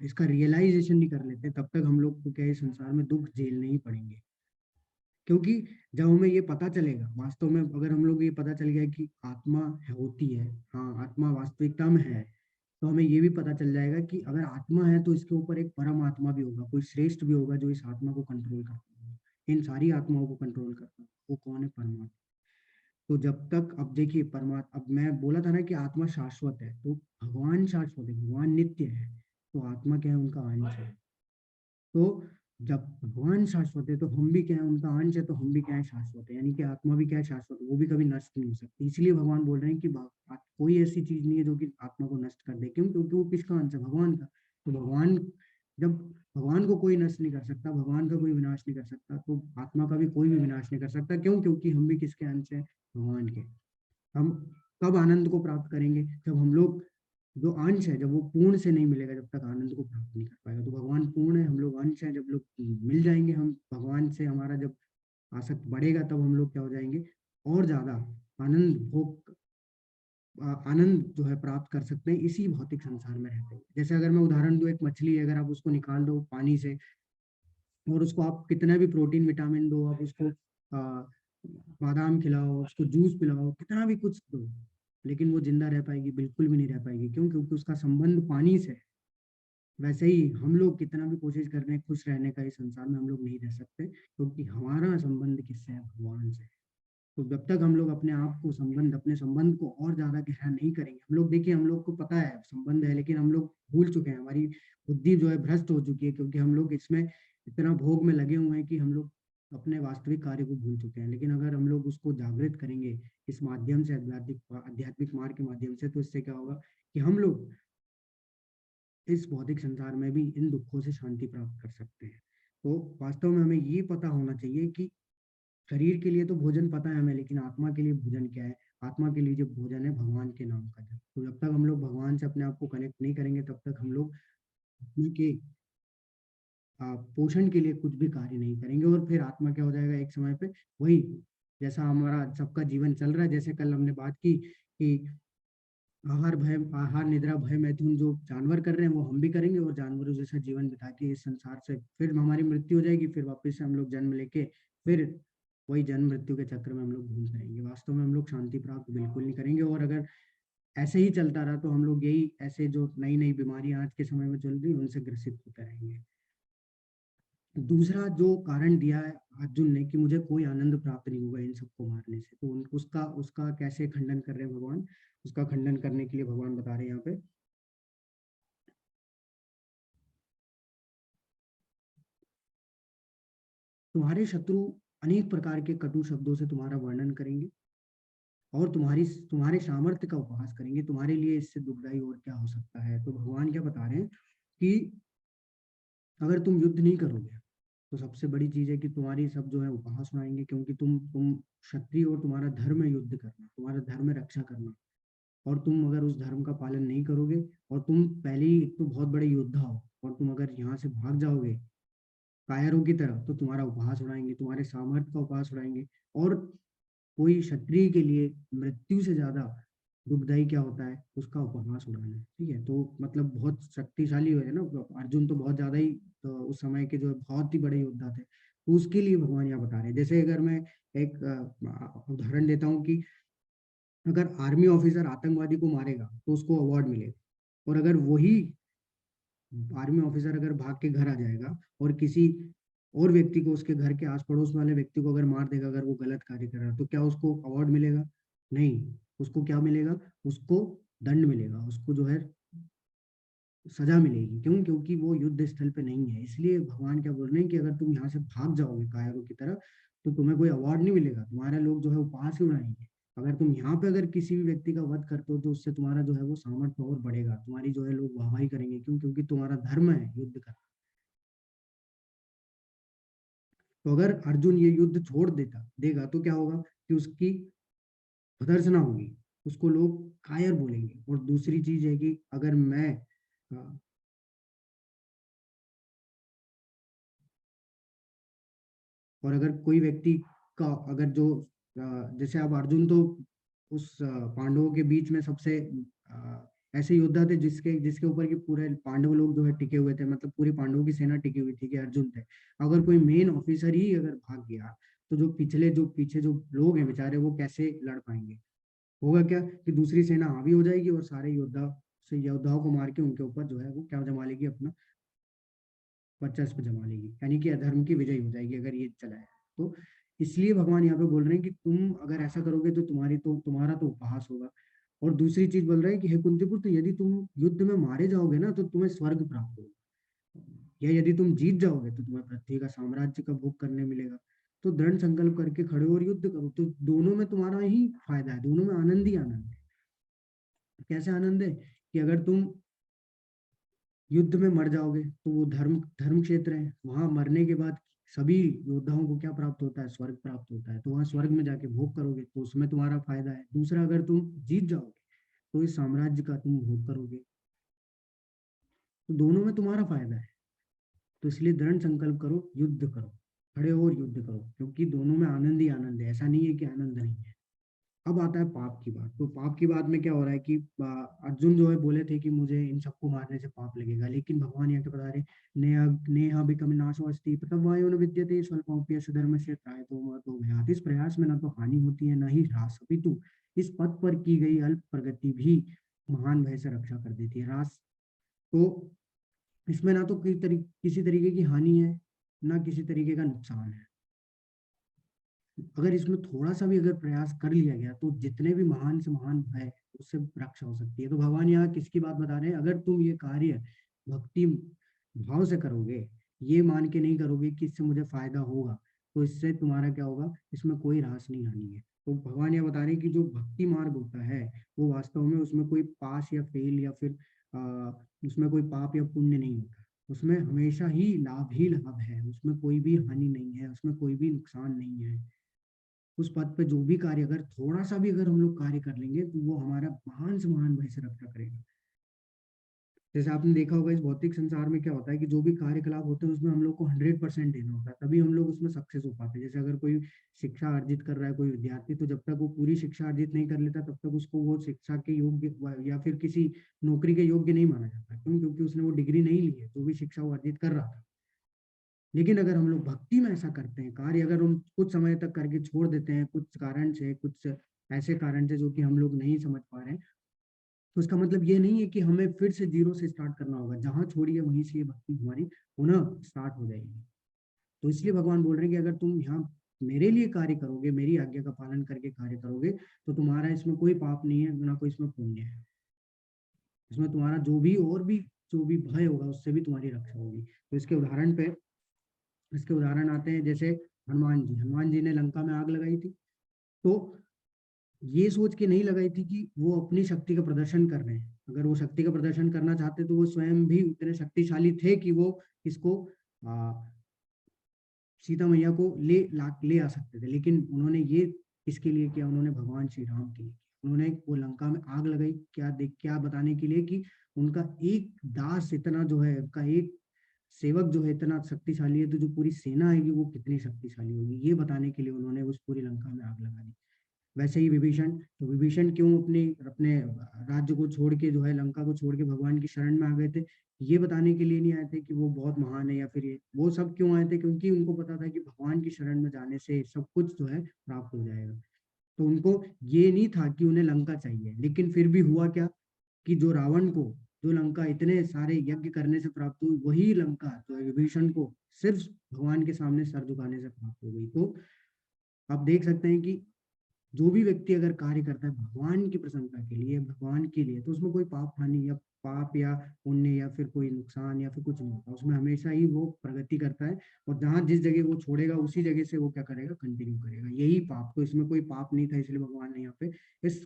Speaker 1: इसका रियलाइजेशन नहीं कर लेते, तब तक हम लोग को क्या है, संसार में दुख झेलने ही पड़ेंगे। क्योंकि जब हमें ये पता चलेगा, वास्तव में अगर हम लोग ये पता चल गया कि आत्मा होती है, हाँ आत्मा वास्तविकता में है, तो हमें ये भी पता चल जाएगा कि अगर आत्मा है तो इसके ऊपर एक परम आत्मा भी होगा, कोई श्रेष्ठ भी होगा जो इस आत्मा को कंट्रोल करता है। इन सारी आत्माओं को कंट्रोल करता है, वो कौन है? परमात्मा। तो जब तक, अब देखिए परमात्मा, अब मैं बोला था ना कि आत्मा शाश्वत है, तो भगवान शाश्वत है, भगवान नित्य है, तो आत्मा क्या है? उनका अंश है। तो जब भगवान शाश्वत है तो हम भी क्या है? उनका अंश है, तो हम भी क्या है? शाश्वत है, यानी कि आत्मा भी क्या है? शाश्वत है, वो भी कभी नष्ट नहीं हो सकती। इसलिए भगवान बोल रहे हैं कि कोई ऐसी चीज नहीं है जो कि आत्मा को नष्ट कर दे। क्यों? क्योंकि वो किसका अंश है? भगवान का। तो भगवान, जब भगवान को कोई नष्ट नहीं कर सकता, भगवान का कोई विनाश नहीं कर सकता, तो आत्मा का भी कोई भी विनाश नहीं कर सकता। क्यों? क्योंकि हम भी किसके अंश है? भगवान के। हम कब आनंद को प्राप्त करेंगे? जब हम लोग, जो अंश है, जब वो पूर्ण से नहीं मिलेगा, जब तक आनंद को प्राप्त नहीं कर पाएगा। तो भगवान पूर्ण है, हम लोग अंश हैं। जब लोग मिल जाएंगे, हम भगवान से, हमारा जब आसक्त बढ़ेगा, तब हम लोग क्या हो जाएंगे? और ज्यादा आनंद भोग, आनंद जो है प्राप्त कर सकते हैं इसी भौतिक संसार में रहते हुए। जैसे अगर मैं उदाहरण दूं, एक मछली है, अगर आप उसको निकाल दो पानी से, और उसको आप कितना भी प्रोटीन विटामिन दो, आप उसको बादाम खिलाओ, उसको जूस पिलाओ, कितना भी कुछ दो, लेकिन वो जिंदा रह पाएगी? बिल्कुल भी नहीं रह पाएगी। क्यों? क्योंकि उसका संबंध पानी से है। वैसे ही हम लोग कितना भी कोशिश कर रहे हैं खुश रहने का, इस संसार में हम लोग नहीं रह सकते, क्योंकि हमारा संबंध किससे है? भगवान से। तो जब तक हम लोग अपने आप को संबंध, अपने संबंध को और ज्यादा गहरा नहीं करेंगे, हम लोग देखिए, हम लोग को पता है संबंध है, लेकिन हम लोग भूल चुके हैं, हमारी बुद्धि जो है भ्रष्ट हो चुकी है, क्योंकि हम लोग इसमें इतना भोग में लगे हुए हैं कि हम लोग अपने वास्तविक कार्य को भूल चुके हैं। लेकिन अगर हम लोग उसको जागृत करेंगे इस माध्यम से, आध्यात्मिक आध्यात्मिक मार्ग के माध्यम से, तो इससे क्या होगा कि हम लोग इस भौतिक संसार में भी इन दुखों से शांति प्राप्त कर सकते हैं। तो वास्तव में हमें ये पता होना चाहिए कि शरीर के लिए तो भोजन पता है हमें, लेकिन आत्मा के लिए भोजन क्या है? आत्मा के लिए जो भोजन है, भगवान के नाम का जप। तो जब तक हम लोग भगवान से अपने आप को कनेक्ट नहीं करेंगे, तब तक हम लोग आत्मा के पोषण के लिए कुछ भी कार्य नहीं करेंगे। और फिर आत्मा क्या हो जाएगा एक समय पे? वही, जैसा हमारा सबका जीवन चल रहा है, जैसे कल हमने बात की कि आहार भय, आहार निद्रा भय मैथुन जो जानवर कर रहे हैं, वो हम भी करेंगे, और जानवरों जैसा जीवन बिता के इस संसार से फिर हमारी मृत्यु हो जाएगी, फिर वापस से हम लोग जन्म लेके फिर वही जन्म मृत्यु के चक्र में हम लोग घूमते रहेंगे। वास्तव में हम लोग शांति प्राप्त बिल्कुल नहीं करेंगे। और अगर ऐसे ही चलता रहा, तो हम लोग यही, ऐसे जो नई नई बीमारियां आज के समय में चल रही हैं, उनसे ग्रसित होते रहेंगे। दूसरा जो कारण दिया है अर्जुन ने कि मुझे कोई आनंद प्राप्त नहीं होगा इन सबको मारने से, तो उसका उसका कैसे खंडन कर रहे हैं भगवान? उसका खंडन करने के लिए भगवान बता रहे हैं यहाँ पे, तुम्हारे शत्रु अनेक प्रकार के कटु शब्दों से तुम्हारा वर्णन करेंगे, और तुम्हारे सामर्थ्य का उपहास करेंगे। तुम्हारे लिए इससे दुखदाई और क्या हो सकता है? तो भगवान क्या बता रहे हैं कि अगर तुम युद्ध नहीं करोगे, तो सबसे बड़ी चीज है कि तुम्हारी सब जो है उपहास उड़ाएंगे, क्योंकि तुम क्षत्रिय हो, तुम्हारा धर्म है युद्ध करना, तुम्हारा धर्म है रक्षा करना। और तुम अगर उस धर्म का पालन नहीं करोगे, और तुम पहले ही एक तो बहुत बड़े योद्धा हो, और तुम अगर यहाँ से भाग जाओगे कायरों की तरह, तो तुम्हारा उपहास उड़ाएंगे, तुम्हारे सामर्थ्य का उपहास उड़ाएंगे। और कोई क्षत्रिय के लिए मृत्यु से ज्यादा दुखदाई क्या होता है? उसका उपहास उड़ाना। ठीक है, तो मतलब बहुत शक्तिशाली है ना, अर्जुन तो बहुत ज्यादा ही, तो उस समय के जो बहुत ही बड़े योद्धा थे, तो उसके लिए भगवान यहाँ बता रहे हैं। जैसे अगर मैं एक उदाहरण देता हूँ कि अगर आर्मी ऑफिसर आतंकवादी को मारेगा, तो उसको अवार्ड मिलेगा। और अगर वही आर्मी ऑफिसर अगर भाग के घर आ जाएगा, और किसी और व्यक्ति को, उसके घर के आस पड़ोस वाले व्यक्ति को अगर मार देगा, अगर वो गलत कार्य कर रहा है, तो क्या उसको अवार्ड मिलेगा? नहीं। उसको क्या मिलेगा? उसको दंड मिलेगा, उसको जो है सजा मिलेगी। क्यों? क्योंकि वो युद्ध स्थल पे नहीं है। इसलिए भगवान क्या बोल रहे हैं कि अगर तुम यहाँ से भाग जाओगे कायरों की तरह, तो तुम्हें कोई अवार्ड नहीं मिलेगा, तुम्हारे लोग जो है उपहास ही उड़ाएंगे। अगर तुम यहाँ पे अगर किसी भी व्यक्ति का वध करते हो, तो उससे तुम्हारा जो है वो सामर्थ्य और बढ़ेगा, तुम्हारी जो है लोग वाहवाही करेंगे। क्यों? क्योंकि तुम्हारा धर्म है युद्ध करना। तो अगर अर्जुन ये युद्ध छोड़ देगा, तो क्या होगा कि उसकी भर्त्सना होगी, उसको लोग कायर बोलेंगे। और दूसरी चीज है कि अगर मैं अ, और अगर कोई व्यक्ति का, अगर जो जैसे अब अर्जुन तो उस पांडवों के बीच में सबसे ऐसे योद्धा थे जिसके जिसके ऊपर कि पूरे पांडव लोग जो है टिके हुए थे, मतलब पूरी पांडवों की सेना टिकी हुई थी कि अर्जुन थे। अगर कोई मेन ऑफिसर ही अगर भाग गया, तो जो पीछे जो लोग हैं बेचारे, वो कैसे लड़ पाएंगे? होगा क्या कि दूसरी सेना हावी हो जाएगी, और सारे योद्धाओं को मार के उनके ऊपर जो है वो क्या जमा लेगी? अपना वर्चस्व जमा लेगी, यानी कि अधर्म की विजय हो जाएगी अगर ये चला है। तो इसलिए भगवान यहाँ पे बोल रहे हैं कि तुम अगर ऐसा करोगे तो तुम्हारा तो उपहास होगा। और दूसरी चीज बोल रहे हैं कि हे कुंती पुत्र, यदि तुम युद्ध में मारे जाओगे ना तो तुम्हें स्वर्ग प्राप्त होगा, या यदि तुम जीत जाओगे तो तुम्हें पृथ्वी का साम्राज्य का भोग करने मिलेगा। तो दृढ़ संकल्प करके खड़े हो और युद्ध करो, तो दोनों में तुम्हारा ही फायदा है, दोनों में आनंद ही आनंद है। कैसे आनंद है कि अगर तुम युद्ध में मर जाओगे तो वो धर्म धर्म क्षेत्र है, वहां मरने के बाद सभी योद्धाओं को क्या प्राप्त होता है, स्वर्ग प्राप्त होता है, तो वहां स्वर्ग में जाके भोग करोगे तो उसमें तुम्हारा फायदा है। दूसरा, अगर तुम जीत जाओगे तो इस साम्राज्य का तुम भोग करोगे, तो दोनों में तुम्हारा फायदा है। तो इसलिए दृढ़ संकल्प करो, युद्ध करो, खड़े हो और युद्ध करो, क्योंकि दोनों में आनंद ही आनंद है, ऐसा नहीं है कि आनंद नहीं है। अब आता है पाप की बात। तो पाप की बात में क्या हो रहा है कि अर्जुन जो है बोले थे कि मुझे इन सबको मारने से पाप लगेगा, लेकिन भगवान यहाँ के बता रहे, नेहा नेहा बिकम नाशो अस्ति प्रतवायो न विद्यते स्वल्पमपि धर्म से त्रायतो महतो भयात्। इस प्रयास में न तो हानि होती है न ही ह्रास, अपितु इस पथ पर की गई अल्प प्रगति भी महान भय से रक्षा कर देती है। ह्रास तो इसमें ना तो किसी तरीके की हानि है, ना किसी तरीके का नुकसान है। अगर इसमें थोड़ा सा भी अगर प्रयास कर लिया गया तो जितने भी महान से महान है उससे रक्षा हो सकती है। तो भगवान यहाँ किसकी बात बता रहे हैं, अगर तुम ये कार्य भक्ति भाव से करोगे, ये मान के नहीं करोगे कि इससे मुझे फायदा होगा, तो इससे तुम्हारा क्या होगा, इसमें कोई रास नहीं हानि है। तो भगवान यह बता रहे हैं कि जो भक्ति मार्ग होता है वो वास्तव में उसमें कोई पास या फेल या फिर उसमें कोई पाप या पुण्य नहीं होता, उसमें हमेशा ही लाभ है, उसमें कोई भी हानि नहीं है, उसमें कोई भी नुकसान नहीं है। उस पद पे जो भी कार्य, अगर थोड़ा सा भी अगर हम लोग कार्य कर लेंगे तो वो हमारा महान से महान भय से रक्षा करेगा। जैसे आपने देखा होगा इस भौतिक संसार में क्या होता है कि जो भी कार्यकलाप होते हैं उसमें हम लोग को 100% देना होता है, तभी हम लोग उसमें सक्सेस हो पाते हैं। जैसे अगर कोई शिक्षा अर्जित कर रहा है कोई विद्यार्थी, तो जब तक वो पूरी शिक्षा अर्जित नहीं कर लेता तब तक उसको वो शिक्षा के योग्य या फिर किसी नौकरी के योग्य नहीं माना जाता। क्यों? क्योंकि उसने वो डिग्री नहीं ली है जो भी शिक्षा वो अर्जित कर रहा था। लेकिन अगर हम लोग भक्ति में ऐसा करते हैं कार्य, अगर हम कुछ समय तक करके छोड़ देते हैं, कुछ कारण से, कुछ ऐसे कारण से जो कि हम लोग नहीं समझ पा रहे हैं, तो इसका मतलब ये नहीं है कि हमें फिर से जीरो से स्टार्ट करना होगा। जहां छोड़ी है वहीं से ये भक्ति हमारी पुनः स्टार्ट हो जाएगी। तो इसलिए भगवान बोल रहे हैं कि अगर तुम यहाँ मेरे लिए कार्य करोगे, मेरी आज्ञा का पालन करके कार्य करोगे, तो तुम्हारा इसमें कोई पाप नहीं है, ना कोई इसमें पुण्य है। इसमें तुम्हारा जो भी और भी जो भी भय होगा उससे भी तुम्हारी रक्षा होगी। तो इसके उदाहरण आते हैं, जैसे हनुमान जी ने लंका में आग लगाई थी, तो ये सोच के नहीं लगाई थी कि वो अपनी शक्ति का प्रदर्शन कर रहे हैं। अगर वो शक्ति का प्रदर्शन करना चाहते तो वो स्वयं भी उतने शक्तिशाली थे कि वो इसको आ, सीता मैया को ले आ सकते थे। लेकिन उन्होंने ये किसके लिए किया, उन्होंने भगवान श्री राम के लिए किया। उन्होंने वो लंका में आग लगाई, क्या बताने के लिए कि उनका एक दास इतना जो है, उनका एक सेवक जो है इतना शक्तिशाली है, तो जो पूरी सेना आएगी वो कितनी शक्तिशाली होगी, ये बताने के लिए उन्होंने उस पूरी लंका में आग लगा दी। वैसे ही विभीषण, तो विभीषण क्यों अपने अपने राज्य को छोड़ के जो है लंका को छोड़ के भगवान की शरण में आ गए थे, ये बताने के लिए नहीं आए थे कि वो बहुत महान है या फिर ये वो सब क्यों आए थे, क्योंकि उनको पता था कि भगवान की शरण में जाने से सब कुछ जो है प्राप्त हो जाएगा। तो उनको ये नहीं था कि उन्हें लंका चाहिए। लेकिन फिर भी हुआ क्या कि जो रावण को जो लंका इतने सारे यज्ञ करने से प्राप्त हुई, वही लंका जो है विभीषण को सिर्फ भगवान के सामने सर झुकाने से प्राप्त हो गई। तो आप देख सकते हैं कि जो भी व्यक्ति अगर कार्य करता है भगवान की प्रसन्नता के लिए, भगवान के लिए, तो उसमें कोई पाप हानि या पाप या पुण्य या फिर कोई नुकसान या फिर कुछ नहीं होता, उसमें हमेशा ही वो प्रगति करता है। और जहाँ जिस जगह वो छोड़ेगा उसी जगह से वो क्या करेगा, कंटिन्यू करेगा। यही पाप, तो इसमें कोई पाप नहीं था, इसलिए भगवान ने यहाँ पे इस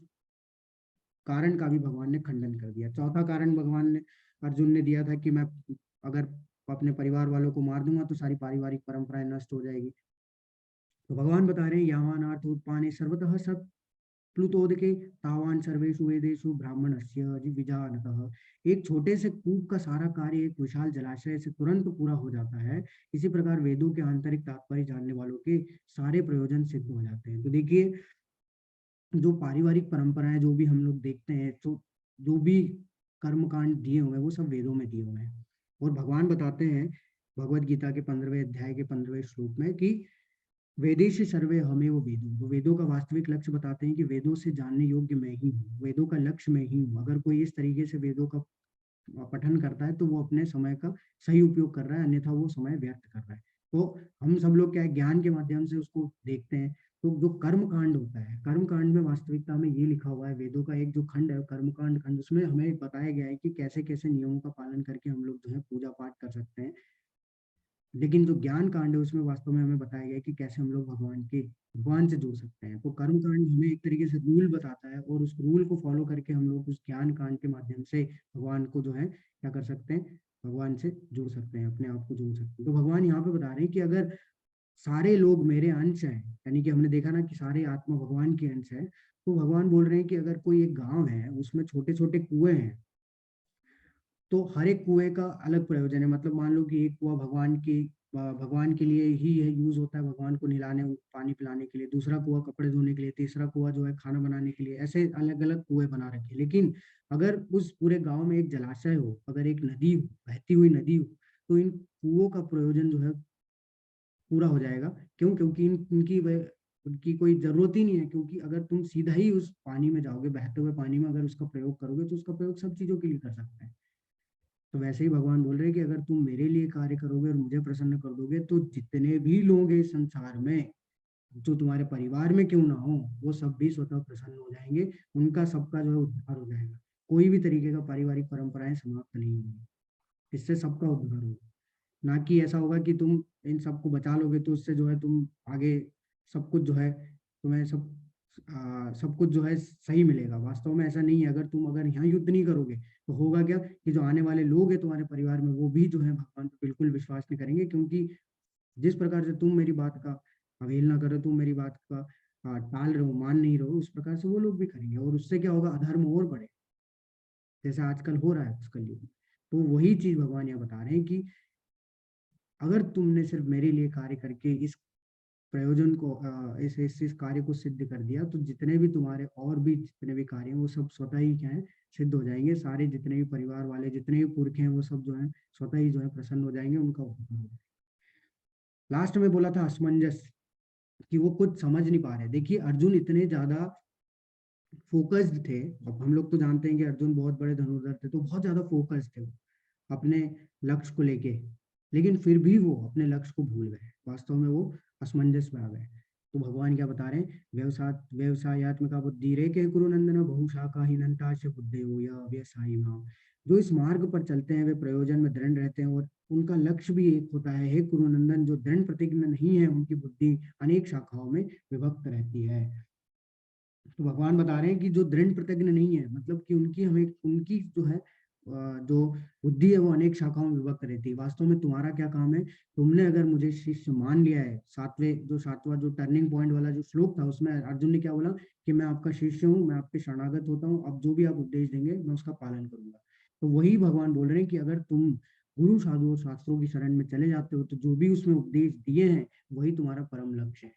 Speaker 1: कारण का भी भगवान ने खंडन कर दिया। चौथा कारण भगवान ने अर्जुन ने दिया था कि मैं अगर अपने परिवार वालों को मार दूंगा तो सारी पारिवारिक परंपराएं नष्ट हो जाएगी। तो भगवान बता रहे हैं, यावानार्थ उत्पाने सर्वतः सत प्लुतोदके तावान सर्वेषु वेदेषु ब्राह्मणस्य विजानतः। एक छोटे से कूप का सारा कार्य एक विशाल जलाशय से तुरंत पूरा हो जाता है, इसी प्रकार वेदों के आंतरिक तात्पर्य जानने वालों के सारे प्रयोजन सिद्ध हो जाते हैं। तो देखिए, जो पारिवारिक परंपराएं जो भी हम लोग देखते हैं, तो जो भी कर्मकांड दिए हुए हैं वो सब वेदों में दिए हुए हैं। और भगवान बताते हैं भगवत गीता के 15वें अध्याय के 15वें श्लोक में कि वेदेश सर्वे हमें वो वेदों, तो वेदों का वास्तविक लक्ष्य बताते हैं कि वेदों से जानने योग्य मैं ही हूँ, वेदों का लक्ष्य मैं ही हूँ। अगर कोई इस तरीके से वेदों का पठन करता है तो वो अपने समय का सही उपयोग कर रहा है, अन्यथा वो समय व्यर्थ कर रहा है। तो हम सब लोग क्या है, ज्ञान के माध्यम से उसको देखते हैं। तो जो कर्म कांड होता है, कर्म कांड में वास्तविकता में ये लिखा हुआ है, वेदों का एक जो खंड है कर्म कांड खंड, उसमें हमें बताया गया है कि कैसे कैसे नियमों का पालन करके हम लोग जो है पूजा पाठ कर सकते हैं। लेकिन जो ज्ञान कांड है उसमें वास्तव में हमें बताया गया है कि कैसे हम लोग भगवान से जुड़ सकते हैं। तो कर्म कांड हमें एक तरीके से रूल बताता है, और उस रूल को फॉलो करके हम लोग उस ज्ञान कांड के माध्यम से भगवान को जो है क्या कर सकते हैं, भगवान से जुड़ सकते हैं, अपने आप को जोड़ सकते हैं। तो भगवान यहाँ पे बता रहे हैं कि अगर सारे लोग मेरे अंश हैं, यानी कि हमने देखा ना कि सारे आत्मा भगवान के अंश है, तो भगवान बोल रहे हैं कि अगर कोई एक गांव है उसमें छोटे छोटे कुएं हैं, तो हर एक कुएं का अलग प्रयोजन है। मतलब मान लो कि एक कुआं भगवान के लिए ही यूज होता है, भगवान को नहलाने पानी पिलाने के लिए, दूसरा कुआं कपड़े धोने के लिए, तीसरा कुआं जो है खाना बनाने के लिए, ऐसे अलग अलग कुएं बना रखे। लेकिन अगर उस पूरे गांव में एक जलाशय हो, अगर एक नदी हो, बहती हुई नदी हो, तो इन कुओं का प्रयोजन जो है पूरा हो जाएगा। क्यों? क्योंकि उनकी कोई जरूरत ही नहीं है, क्योंकि अगर तुम सीधा ही उस पानी में जाओगे, बहते हुए पानी में अगर उसका प्रयोग करोगे, तो उसका प्रयोग सब चीजों के लिए कर सकते हैं। तो वैसे ही भगवान बोल रहे हैं कि अगर तुम मेरे लिए कार्य करोगे और मुझे प्रसन्न कर दोगे, तो जितने भी लोग हैं इस संसार में, जो तुम्हारे परिवार में क्यों ना हो, वो सब भी स्वतः प्रसन्न हो जाएंगे। उनका सबका जो है उद्धार हो जाएगा। कोई भी तरीके का पारिवारिक परंपराएं समाप्त नहीं होंगी, इससे सबका उद्धार होगा। ना कि ऐसा होगा कि तुम इन सबको बचा लोगे तो उससे जो है तुम आगे सब कुछ जो है तुम्हें सब कुछ जो है सही मिलेगा। वास्तव में ऐसा नहीं है। अगर यहाँ युद्ध नहीं करोगे, तो होगा क्या कि जो आने वाले लोग हैं तुम्हारे परिवार में, वो भी जो है भगवान पर बिल्कुल विश्वास नहीं करेंगे, क्योंकि जिस प्रकार से तुम मेरी बात का अवहेलना कर रहे हो, तुम मेरी बात का टाल रहे हो, मान नहीं रहे हो, उस प्रकार से वो लोग भी करेंगे, और उससे क्या होगा, अधर्म और बढ़े, जैसे आजकल हो रहा है आजकल युग में। तो वही चीज भगवान यहाँ बता रहे हैं कि अगर तुमने सिर्फ मेरे लिए कार्य करके इस प्रयोजन को इस कार्य को सिद्ध कर दिया, तो जितने भी तुम्हारे और भी जितने भी कार्य हैं वो सब स्वतः ही क्या है, सिद्ध हो जाएंगे। सारे जितने भी परिवार वाले, जितने भी पुरख हैं, वो सब जो है स्वतः ही जो है प्रसन्न हो जाएंगे, उनका उपकार हो जाएगा। लास्ट में बोला था असमंजस, कि वो कुछ समझ नहीं पा रहे। देखिए अर्जुन इतने ज्यादा फोकस्ड थे। अब हम लोग तो जानते हैं कि अर्जुन बहुत बड़े धनुर्धर थे, तो बहुत ज्यादा फोकस्ड थे वो अपने लक्ष्य को लेके, लेकिन फिर भी वो अपने लक्ष्य को भूल गए। वास्तव में वो असमंजस में आ गए। तो भगवान क्या बता रहे हैं, व्यवसायत्मका बुद्धि रे के कुरु नंदन बहुशाखा ही नंताश बुद्धि हो या व्यवसायी माम। जो इस मार्ग पर चलते हैं वे प्रयोजन में दृढ़ रहते हैं, और उनका लक्ष्य भी एक होता है। हे कुरुनंदन, जो दृढ़ प्रतिज्ञ नहीं है, उनकी बुद्धि अनेक शाखाओं में विभक्त रहती है। तो भगवान बता रहे हैं कि जो दृढ़ प्रतिज्ञ नहीं है, मतलब कि उनकी जो है जो बुद्धि है वो अनेक शाखाओं में विभक्त रहती है। वास्तव में तुम्हारा क्या काम है, तुमने अगर मुझे शिष्य मान लिया है, सातवां जो टर्निंग पॉइंट वाला जो श्लोक था, उसमें अर्जुन ने क्या बोला कि मैं आपका शिष्य हूँ, मैं आपके शरणागत होता हूँ, अब जो भी आप उपदेश देंगे मैं उसका पालन करूंगा। तो वही भगवान बोल रहे हैं कि अगर तुम गुरु साधु और शास्त्रों की शरण में चले जाते हो, तो जो भी उसमें उपदेश दिए हैं वही तुम्हारा परम लक्ष्य है,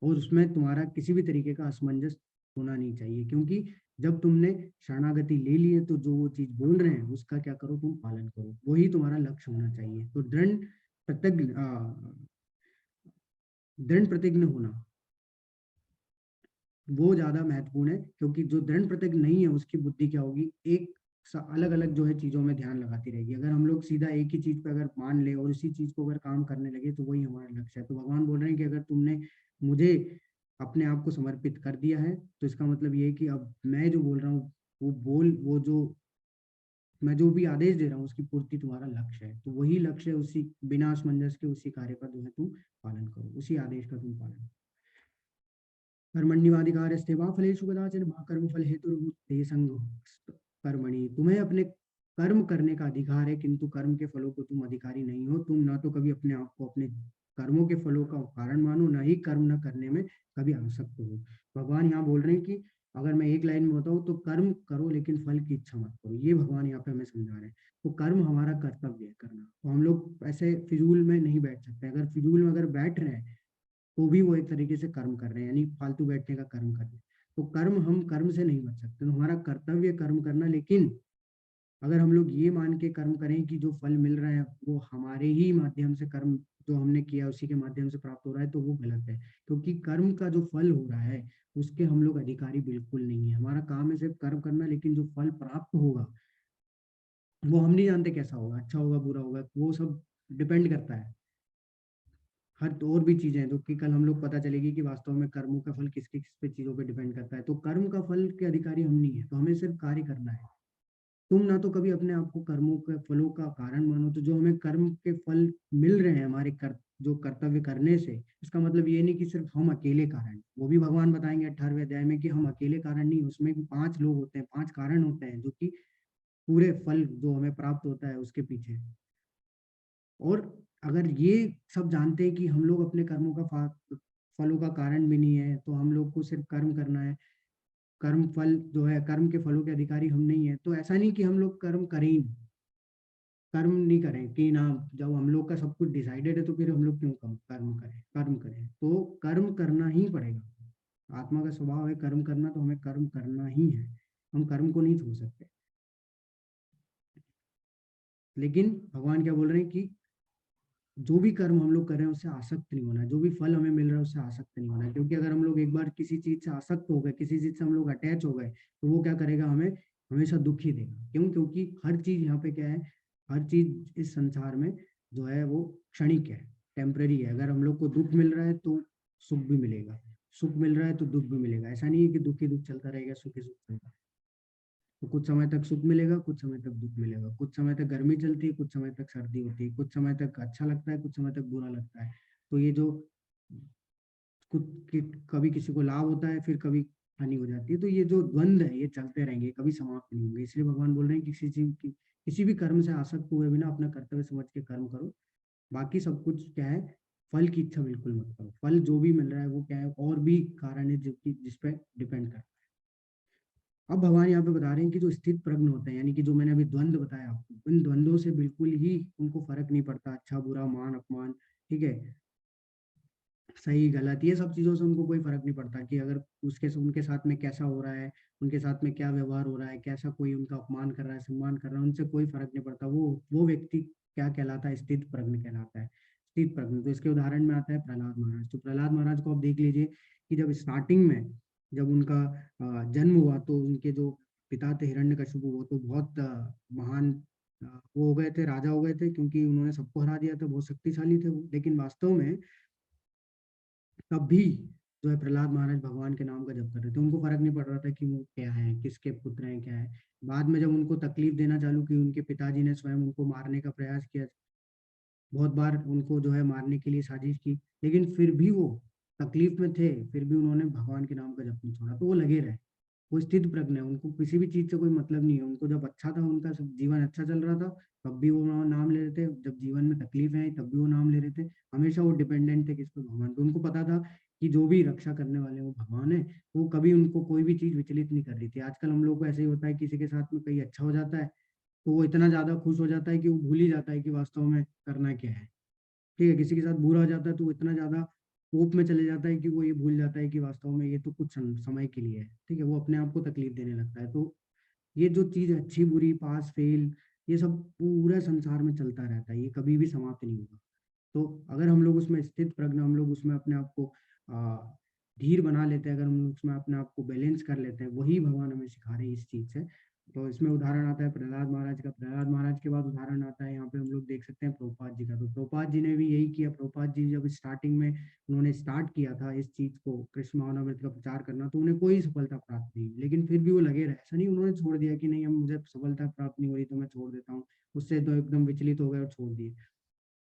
Speaker 1: और उसमें तुम्हारा किसी भी तरीके का असमंजस होना नहीं चाहिए। क्योंकि जब तुमने शरणागति ले ली है, तो जो वो चीज बोल रहे हैं उसका क्या करो, तुम पालन करो, वही तुम्हारा लक्ष्य होना चाहिए। तो प्रतिज्ञ दृढ़ प्रतिज्ञ होना वो ज्यादा महत्वपूर्ण है। क्योंकि जो दृढ़ प्रतिज्ञ नहीं है, उसकी बुद्धि क्या होगी, एक अलग अलग जो है चीजों में ध्यान लगाती रहेगी। अगर हम लोग सीधा एक ही चीज पे अगर मान ले और उसी चीज को अगर काम करने लगे, तो वही हमारा लक्ष्य है। तो भगवान बोल रहे हैं कि अगर तुमने मुझे अपने आप को समर्पित कर दिया है, तो इसका मतलब ये है कि अब मैं जो बोल रहा हूँ, वो जो मैं जो भी आदेश दे रहा हूँ, उसकी पूर्ति तुम्हारा लक्ष्य है। तो वही लक्ष्य है, उसी बिना असमंजस के उसी कार्य का जो है तुम पालन करो, उसी आदेश का तुम पालन करो। कर्मण्यवाधिकारस्ते मा फलेषु कदाचन मा कर्मफल हेतुर्भुक्ते संगः कर्मणि। तुम्हें अपने कर्म करने का अधिकार है, किंतु कर्म के फलों को तुम अधिकारी नहीं हो। तुम ना तो कभी अपने आप को अपने कर्मों के फलों का कारण मानो, ना ही कर्म न करने में कभी आसक्त हो। भगवान यहाँ बोल रहे हैं कि अगर मैं एक लाइन में बताऊँ, तो कर्म करो लेकिन फल की इच्छा मत करो। ये भगवान यहाँ पे हमें समझा रहे हैं। तो कर्म हमारा कर्तव्य है करना। तो हम लोग ऐसे फिजूल में नहीं बैठ सकते। अगर फिजूल में अगर बैठ रहे हैं, तो भी वो एक तरीके से कर्म कर रहे हैं, यानी फालतू बैठने का कर्म कर रहे हैं। तो हम कर्म से नहीं बच सकते। तो हमारा कर्तव्य कर्म करना। लेकिन अगर हम लोग ये मान के कर्म करें कि जो फल मिल रहा है वो हमारे ही माध्यम से, कर्म जो हमने किया उसी के माध्यम से प्राप्त हो रहा है, तो वो गलत है। क्योंकि कर्म का जो फल हो रहा है उसके हम लोग अधिकारी बिल्कुल नहीं है। हमारा काम है सिर्फ कर्म करना, लेकिन जो फल प्राप्त होगा वो हम नहीं जानते कैसा होगा, अच्छा होगा बुरा होगा, वो सब डिपेंड करता है। हर और भी चीजें हैं जो कि कल हम लोग पता चलेगी कि वास्तव में कर्मों का फल किसके किस पे चीजों पे डिपेंड करता है। तो कर्म का फल के अधिकारी हम नहीं है, तो हमें सिर्फ कार्य करना है। तुम ना तो कभी अपने आप को कर्मों के फलों का कारण मानो, तो जो हमें कर्म के फल मिल रहे हैं हमारे जो कर्तव्य करने से, इसका मतलब ये नहीं कि सिर्फ हम अकेले कारण हैं। वो भी भगवान बताएंगे 18वें अध्याय में कि हम अकेले कारण नहीं, उसमें भी 5 लोग होते हैं, 5 कारण होते हैं जो कि पूरे फल जो हमें प्राप्त होता है उसके पीछे। और अगर ये सब जानते हैं कि हम लोग अपने कर्मों का फलों का कारण भी नहीं है, तो हम लोग को सिर्फ कर्म करना है, कर्म फल जो है कर्म के फलों के अधिकारी हम नहीं है, तो ऐसा नहीं कि हम लोग कर्म करें ही नहीं, कर्म नहीं करें कि ना, जब हम लोग का सब कुछ डिसाइडेड है तो फिर हम लोग क्यों कर्म करें, तो कर्म करना ही पड़ेगा। आत्मा का स्वभाव है कर्म करना, तो हमें कर्म करना ही है, हम कर्म को नहीं छोड़ सकते। लेकिन भगवान क्या बोल रहे हैं कि जो भी कर्म हम लोग कर रहे हैं उससे आसक्त नहीं होना है, जो भी फल हमें मिल रहा है उससे आसक्त नहीं होना है, क्योंकि अगर हम लोग एक बार किसी चीज से आसक्त हो गए, किसी चीज से हम लोग अटैच हो गए, तो वो क्या करेगा, हमें हमेशा दुख ही देगा। क्यों? क्योंकि हर चीज यहाँ पे क्या है, हर चीज इस संसार में जो है वो क्षणिक है, टेम्पररी है। अगर हम लोग को दुख मिल रहा है तो सुख भी मिलेगा, सुख मिल रहा है तो दुख भी मिलेगा। ऐसा नहीं है कि दुख ही दुख चलता रहेगा, सुख ही सुख चलता। तो कुछ समय तक सुख मिलेगा, कुछ समय तक दुख मिलेगा, कुछ समय तक गर्मी चलती है, कुछ समय तक सर्दी होती है, कुछ समय तक अच्छा लगता है, कुछ समय तक बुरा लगता है। तो ये जो कुछ कभी किसी को लाभ होता है, फिर कभी हानि हो जाती है, तो ये जो द्वंद है ये चलते रहेंगे, कभी समाप्त नहीं होंगे। इसलिए भगवान बोल रहे हैं कि किसी चीज की, किसी भी कर्म से आसक्त हुए बिना अपना कर्तव्य समझ के कर्म करो। बाकी सब कुछ क्या है, फल की इच्छा बिल्कुल मत करो। फल जो भी मिल रहा है वो क्या है, और भी कारण है जो कि जिस पे डिपेंड करता है। अब भगवान यहाँ पे बता रहे हैं कि जो स्थित प्रज्ञ होते हैं, यानी कि जो मैंने अभी द्वंद बताया आपको, इन द्वंद्वों से बिल्कुल ही उनको फर्क नहीं पड़ता, अच्छा बुरा, मान अपमान, ठीक है, सही गलत, ये सब चीजों से उनको कोई फर्क नहीं पड़ता कि अगर उसके उनके साथ में कैसा हो रहा है, उनके साथ में क्या व्यवहार हो रहा है, कैसा कोई उनका अपमान कर रहा है, सम्मान कर रहा है, उनसे कोई फर्क नहीं पड़ता। वो व्यक्ति क्या कहलाता है, स्थित प्रज्ञ कहलाता है। स्थित प्रज्ञ, तो इसके उदाहरण में आता है प्रहलाद महाराज। तो प्रहलाद महाराज को आप देख लीजिए कि जब स्टार्टिंग में जब उनका जन्म हुआ, तो उनके जो पिता थे हिरण्यकशिपु, वो तो बहुत महान वो हो गए थे, राजा हो गए थे, क्योंकि उन्होंने सबको हरा दिया था, बहुत शक्तिशाली थे वो। लेकिन वास्तव में तब भी जो है प्रहलाद महाराज भगवान के नाम का जप कर रहे थे, उनको फर्क नहीं पड़ रहा था कि वो क्या है, किसके पुत्र हैं, क्या है। बाद में जब उनको तकलीफ देना चालू की, उनके पिताजी ने स्वयं उनको मारने का प्रयास किया, बहुत बार उनको जो है मारने के लिए साजिश की, लेकिन फिर भी वो तकलीफ में थे, फिर भी उन्होंने भगवान के नाम का जप नहीं छोड़ा, तो वो लगे रहे। वो स्थित प्रज्ञ है, उनको किसी भी चीज से कोई मतलब नहीं है। उनको जब अच्छा था, उनका सब जीवन अच्छा चल रहा था, तब भी वो नाम ले रहे थे, जब जीवन में तकलीफ है तब भी वो नाम ले रहे थे। हमेशा वो डिपेंडेंट थे किस पे, भगवान पे। उनको पता था कि जो भी रक्षा करने वाले वो भगवान है, वो कभी उनको कोई भी चीज विचलित नहीं कर रही थी। आजकल हम लोग को ऐसे ही होता है, किसी के साथ में कहीं अच्छा हो जाता है तो वो इतना ज्यादा खुश हो जाता है कि वो भूल ही जाता है कि वास्तव में करना क्या है। ठीक है, किसी के साथ बुरा हो जाता है तो वो इतना ज्यादा कोप में चले जाता है कि वो ये भूल जाता है कि वास्तव में ये तो कुछ समय के लिए है। ठीक है, वो अपने आप को तकलीफ देने लगता है। तो ये जो चीज है, अच्छी बुरी, पास फेल, ये सब पूरे संसार में चलता रहता है, ये कभी भी समाप्त नहीं होगा। तो अगर हम लोग उसमें स्थित प्रज्ञ, हम लोग उसमें अपने आप को आ, धीर बना लेते हैं, अगर हम लोग उसमें अपने आप को बैलेंस कर लेते हैं, वही भगवान हमें सिखा रहे हैं इस चीज से। तो इसमें उदाहरण आता है प्रहलाद महाराज का। प्रहलाद महाराज के बाद उदाहरण आता है यहाँ पे हम लोग देख सकते हैं प्रभुपाद जी का। तो प्रभुपाद जी ने भी यही किया। प्रभुपाद जी जब स्टार्टिंग में उन्होंने स्टार्ट किया था इस चीज को, कृष्ण भावनामृत का प्रचार करना, तो उन्हें कोई सफलता प्राप्त नहीं हुई, लेकिन फिर भी वो लगे रहे। ऐसा नहीं उन्होंने छोड़ दिया कि नहीं, हम मुझे सफलता प्राप्त नहीं हो रही तो मैं छोड़ देता हूँ, उससे तो एकदम विचलित हो गए और छोड़ दिए।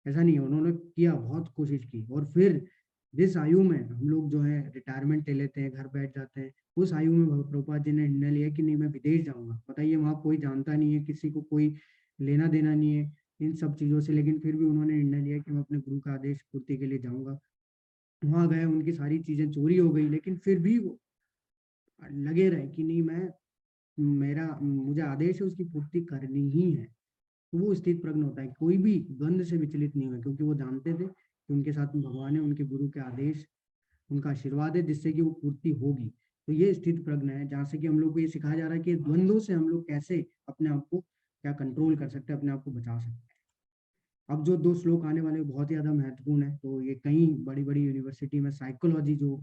Speaker 1: ऐसा नहीं है, उन्होंने किया, बहुत कोशिश की। और फिर जिस आयु में हम लोग जो है रिटायरमेंट ले लेते हैं, घर बैठ जाते हैं, उस आयु में प्रभुपाद जी ने निर्णय लिया कि नहीं, मैं विदेश जाऊंगा। बताइए, वहाँ कोई जानता नहीं है, किसी को कोई लेना देना नहीं है इन सब चीजों से, लेकिन फिर भी उन्होंने निर्णय लिया कि मैं अपने गुरु का आदेश पूर्ति के लिए जाऊंगा। वहां गए, उनकी सारी चीजें चोरी हो गई, लेकिन फिर भी वो लगे रहे कि नहीं, मैं मेरा मुझे आदेश है, उसकी पूर्ति करनी ही है। तो वो स्थित प्रज्ञ होता है, कोई भी द्वंद से विचलित नहीं हुआ, क्योंकि वो जानते थे कि उनके साथ में भगवान है, उनके गुरु के आदेश, उनका आशीर्वाद है, जिससे कि वो पूर्ति होगी। तो ये स्थित प्रज्ञ है, जहाँ से कि हम लोग को ये सिखाया जा रहा है कि द्वंद्वों से हम लोग कैसे अपने आप को क्या कंट्रोल कर सकते हैं, अपने आप को बचा सकते हैं। अब जो 2 श्लोक आने वाले हैं, बहुत ही ज्यादा महत्वपूर्ण है। तो ये कई बड़ी बड़ी यूनिवर्सिटी में साइकोलॉजी जो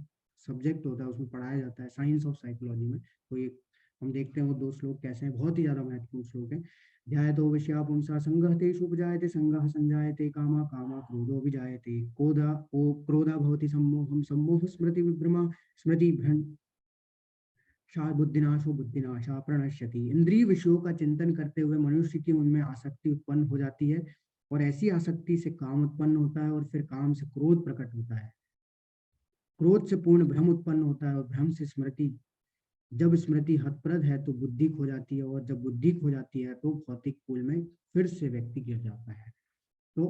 Speaker 1: सब्जेक्ट होता है उसमें पढ़ाया जाता है, साइंस ऑफ साइकोलॉजी में। तो ये हम देखते हैं वो 2 श्लोक कैसे हैं, बहुत ही ज्यादा महत्वपूर्ण श्लोक है। ध्यायतो विषया पुंसा संगः तेषु उपजायते, संगः संजायते कामा, कामा क्रोधो विजायते, क्रोधा भवति सम्मोहं, सम्मोह स्मृति विभ्रमा, स्मृति बुद्धिनाशो बुद्धिनाशा प्रणश्यति। इंद्रिय विषयों का चिंतन करते हुए मनुष्य की उनमें आसक्ति उत्पन्न हो जाती है, और ऐसी आसक्ति से काम उत्पन्न होता है, और फिर काम से क्रोध प्रकट होता है। क्रोध से पूर्ण भ्रम उत्पन्न होता है, और भ्रम से स्मृति, जब स्मृति हतप्रद है तो बुद्धि खो जाती है, और जब बुद्धि खो जाती है तो भौतिक कुल में फिर से व्यक्ति गिर जाता है। तो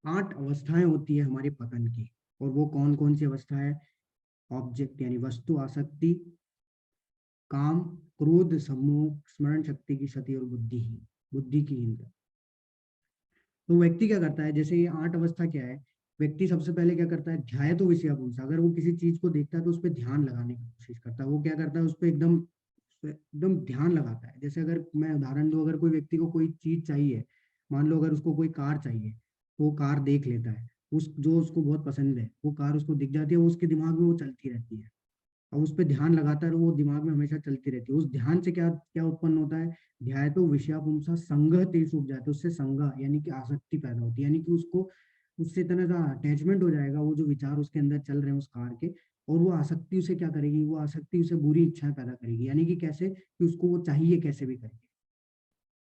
Speaker 1: 8 अवस्थाएं होती है हमारे पतन की, और वो कौन कौन सी अवस्था है? ऑब्जेक्ट यानी वस्तु आसक्ति, काम, क्रोध, सम्मोह, स्मरण शक्ति की क्षति, और बुद्धि की हीनता। तो व्यक्ति क्या करता है, जैसे ये 8 अवस्था क्या है, व्यक्ति सबसे पहले क्या करता है, ध्याय तो विषय पुंसा, अगर वो किसी चीज को देखता है तो उस पर ध्यान लगाने की कोशिश करता है। वो क्या करता है, उस पर एकदम एकदम ध्यान लगाता है। जैसे अगर मैं उदाहरण दूं, अगर कोई व्यक्ति को कोई चीज चाहिए, मान लो अगर उसको कोई कार चाहिए, तो वो कार देख लेता है, उस जो उसको बहुत पसंद है वो कार उसको दिख जाती है, वो उसके दिमाग में वो चलती रहती है, और उस पर ध्यान लगाता है, वो दिमाग में हमेशा चलती रहती है। उस ध्यान से क्या क्या उत्पन्न होता है? ध्यायतो विषयापुंसा संगह तेषु उपजायते, उससे संगह यानी कि आसक्ति पैदा होती है, यानी कि उसको उससे इतना ज्यादा अटैचमेंट हो जाएगा, वो जो विचार उसके अंदर चल रहे हैं उस कार के, और वो आसक्ति उसे क्या करेगी, वो आसक्ति उसे बुरी इच्छाएं पैदा करेगी, यानी कि कैसे, कि उसको वो चाहिए कैसे भी करके।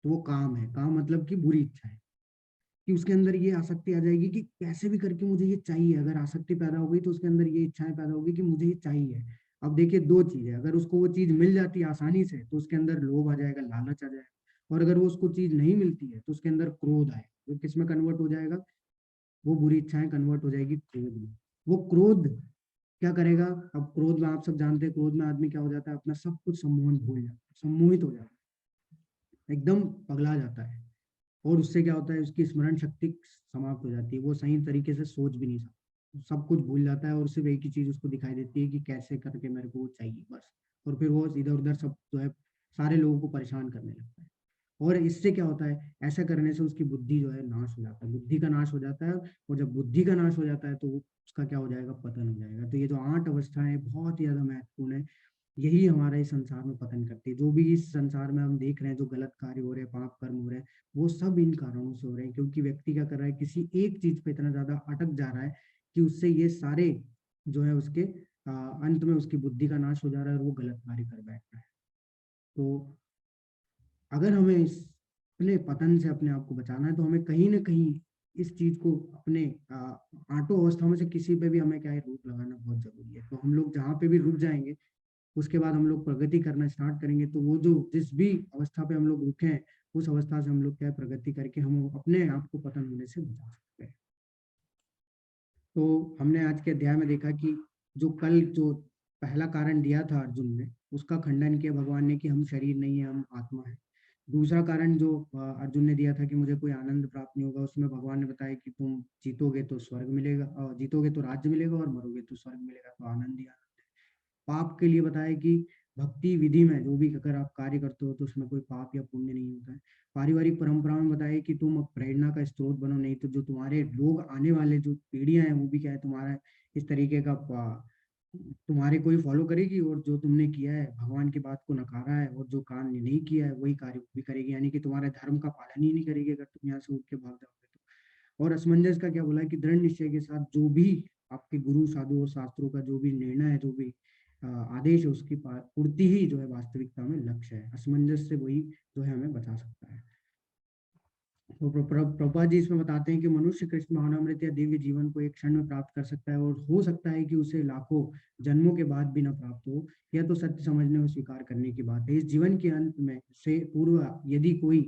Speaker 1: तो वो काम है, काम मतलब कि बुरी इच्छा है, कि उसके अंदर ये आसक्ति आ जाएगी कि कैसे भी करके मुझे ये चाहिए। अगर आसक्ति पैदा हो गई तो उसके अंदर ये इच्छाएं पैदा होगी कि मुझे ये चाहिए। अब देखिए, दो चीजें, अगर उसको वो चीज मिल जाती है आसानी से तो उसके अंदर लोभ आ जाएगा, लालच आ जाएगा, और अगर वो उसको चीज नहीं मिलती है तो उसके अंदर क्रोध आएगा। वो किस में कन्वर्ट हो जाएगा? वो बुरी इच्छाएं कन्वर्ट हो जाएगी क्रोध में। वो क्रोध क्या करेगा? अब क्रोध में आप सब जानते हैं, क्रोध में आदमी क्या हो जाता है, अपना सब कुछ सम्मोहन भूल जाता है, सम्मोहित हो जाता है, एकदम पगला जाता है, और उससे क्या होता है, उसकी स्मरण शक्ति समाप्त हो जाती है, वो सही तरीके से सोच भी नहीं सकता, सब कुछ भूल जाता है, और सिर्फ एक ही चीज उसको दिखाई देती है कि कैसे करके मेरे को वो चाहिए बस। और फिर वो इधर उधर सब जो है सारे लोगों को परेशान करने लगता है। और इससे क्या होता है, ऐसा करने से उसकी बुद्धि जो है नाश हो जाता है, बुद्धि का नाश हो जाता है, और जब बुद्धि का नाश हो जाता है तो उसका क्या हो जाएगा, पतन हो जाएगा। तो ये जो 8 अवस्थाएं बहुत ही ज्यादा महत्वपूर्ण है, यही हमारा इस संसार में पतन करती है। जो भी इस संसार में हम देख रहे हैं, जो गलत कार्य हो रहे हैं, पाप कर्म हो रहे हैं, वो सब इन कारणों से हो रहे हैं, क्योंकि व्यक्ति क्या कर रहा है, किसी एक चीज पे इतना ज्यादा अटक जा रहा है कि उससे ये सारे जो है उसके अंत में उसकी बुद्धि का नाश हो जा रहा है, और वो गलत कार्य कर बैठ रहा है। तो अगर हमें इस अपने पतन से अपने आप को बचाना है, तो हमें कहीं ना कहीं इस चीज को अपने आठों अवस्थाओं में से किसी पे भी हमें क्या है, रोक लगाना बहुत जरूरी है। तो हम लोग जहाँ पे भी रुक जाएंगे, उसके बाद हम लोग प्रगति करना स्टार्ट करेंगे, तो वो जो जिस भी अवस्था पे हम लोग रुके हैं, उस अवस्था से हम लोग क्या है, प्रगति करके हम अपने आप को पतन होने से बचा सकते हैं। तो हमने आज के अध्याय में देखा कि जो पहला कारण दिया था अर्जुन ने, उसका खंडन किया भगवान ने कि हम शरीर नहीं है, हम आत्मा है। दूसरा कारण जो अर्जुन ने दिया था कि मुझे कोई आनंद प्राप्त नहीं होगा, उसमें भगवान ने बताया कि तुम जीतोगे तो स्वर्ग मिलेगा, और जीतोगे तो राज्य मिलेगा, और मरोगे तो स्वर्ग मिलेगा, तो आनंद ही आनंद। पाप के लिए बताया कि भक्ति विधि में जो भी अगर आप कार्य करते हो तो उसमें कोई पाप या पुण्य नहीं होता है। पारिवारिक परंपरा में बताया कि तुम प्रेरणा का स्रोत बनो, नहीं तो जो तुम्हारे लोग आने वाले जो पीढ़ियां हैं वो भी क्या है, तुम्हारा इस तरीके का तुम्हारे कोई फॉलो करेगी, और जो तुमने किया है, भगवान की बात को नकारा है, और जो काम नहीं किया है वही कार्य भी करेगी, यानी कि तुम्हारे धर्म का पालन ही नहीं करेगी अगर तुम यहाँ से उठ के भाग जाओगे तो। और असमंजस का क्या बोला है कि दृढ़ निश्चय के साथ जो भी आपके गुरु साधु और शास्त्रों का जो भी निर्णय है, जो भी आदेश है, उसकी पूर्ति ही जो है वास्तविकता में लक्ष्य है। असमंजस से वही जो है हमें बचा सकता है। तो प्रभुपाद जी इसमें बताते हैं कि मनुष्य कृष्ण भावनामृत या दिव्य जीवन को एक क्षण में प्राप्त कर सकता है, और हो सकता है कि उसे लाखों जन्मों के बाद भी न प्राप्त हो। यह तो सत्य समझने और स्वीकार करने की बात है। इस जीवन के अंत में से पूर्व यदि कोई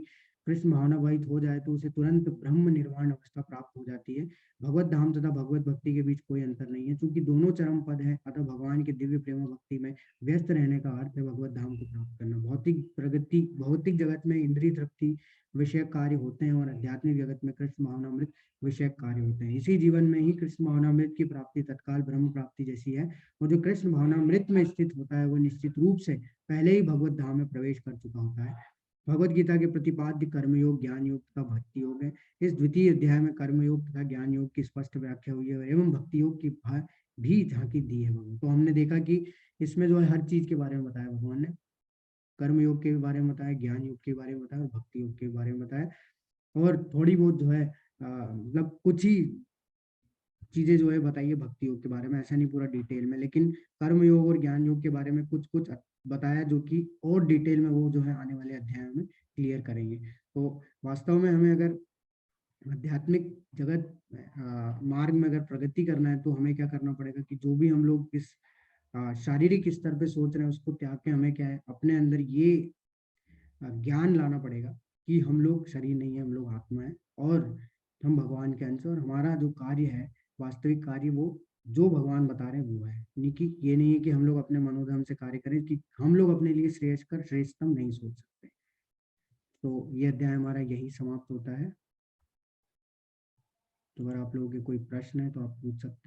Speaker 1: कृष्ण भावनावाहित हो जाए तो उसे तुरंत ब्रह्म निर्वाण अवस्था प्राप्त हो जाती है। भगवत धाम तथा भगवत भक्ति के बीच कोई अंतर नहीं है, क्योंकि दोनों चरम पद है। अतः भगवान के दिव्य प्रेम भक्ति में व्यस्त रहने का अर्थ है भगवत धाम को प्राप्त करना। भौतिक प्रगति, भौतिक जगत में इंद्रिय तृप्ति विषय कार्य होते हैं, और आध्यात्मिक जगत में कृष्ण भावनामृत विषय कार्य होते हैं। इसी जीवन में ही कृष्ण भावनामृत की प्राप्ति तत्काल ब्रह्म प्राप्ति जैसी है, और जो कृष्ण भावनामृत में स्थित होता है वो निश्चित रूप से पहले ही भगवत धाम में प्रवेश कर चुका होता है। भगवत गीता के प्रतिपाद्य कर्मयोग, ज्ञान योग तथा भक्ति योग है। इस द्वितीय अध्याय में कर्मयोग तथा ज्ञान योग की स्पष्ट व्याख्या हुई है, एवं भक्ति योग की भी झांकी दी है भगवान। तो हमने देखा कि इसमें जो है हर चीज के बारे में बताया भगवान ने। कर्म योग के बारे में बताया, ज्ञान योग के बारे में बताया और भक्ति योग के बारे में बताया। और थोड़ी बहुत जो है मतलब कुछ ही चीजें जो है बताइए भक्ति योग के बारे में, ऐसा नहीं पूरा डिटेल में, लेकिन कर्म योग और ज्ञान योग के बारे में कुछ कुछ बताया, जो कि और डिटेल में वो जो है आने वाले अध्यायों में क्लियर करेंगे। तो वास्तव में हमें अगर आध्यात्मिक जगत मार्ग में अगर प्रगति करना है, तो हमें क्या करना पड़ेगा कि जो भी हम लोग इस शारीरिक स्तर पे सोच रहे हैं, उसको त्याग के हमें क्या है, अपने अंदर ये ज्ञान लाना पड़ेगा कि हम लोग शरीर नहीं है, हम लोग आत्मा है और हम भगवान के अंश हैं, और हमारा जो कार्य है, वास्तविक कार्य वो जो भगवान बता रहे हैं वो है। नहीं कि ये नहीं है कि हम लोग अपने मनोधर्म से कार्य करें, कि हम लोग अपने लिए श्रेष्ठतम नहीं सोच सकते। तो ये अध्याय हमारा यही समाप्त होता है। तो अगर आप लोगों के कोई प्रश्न है तो आप पूछ सकते हैं।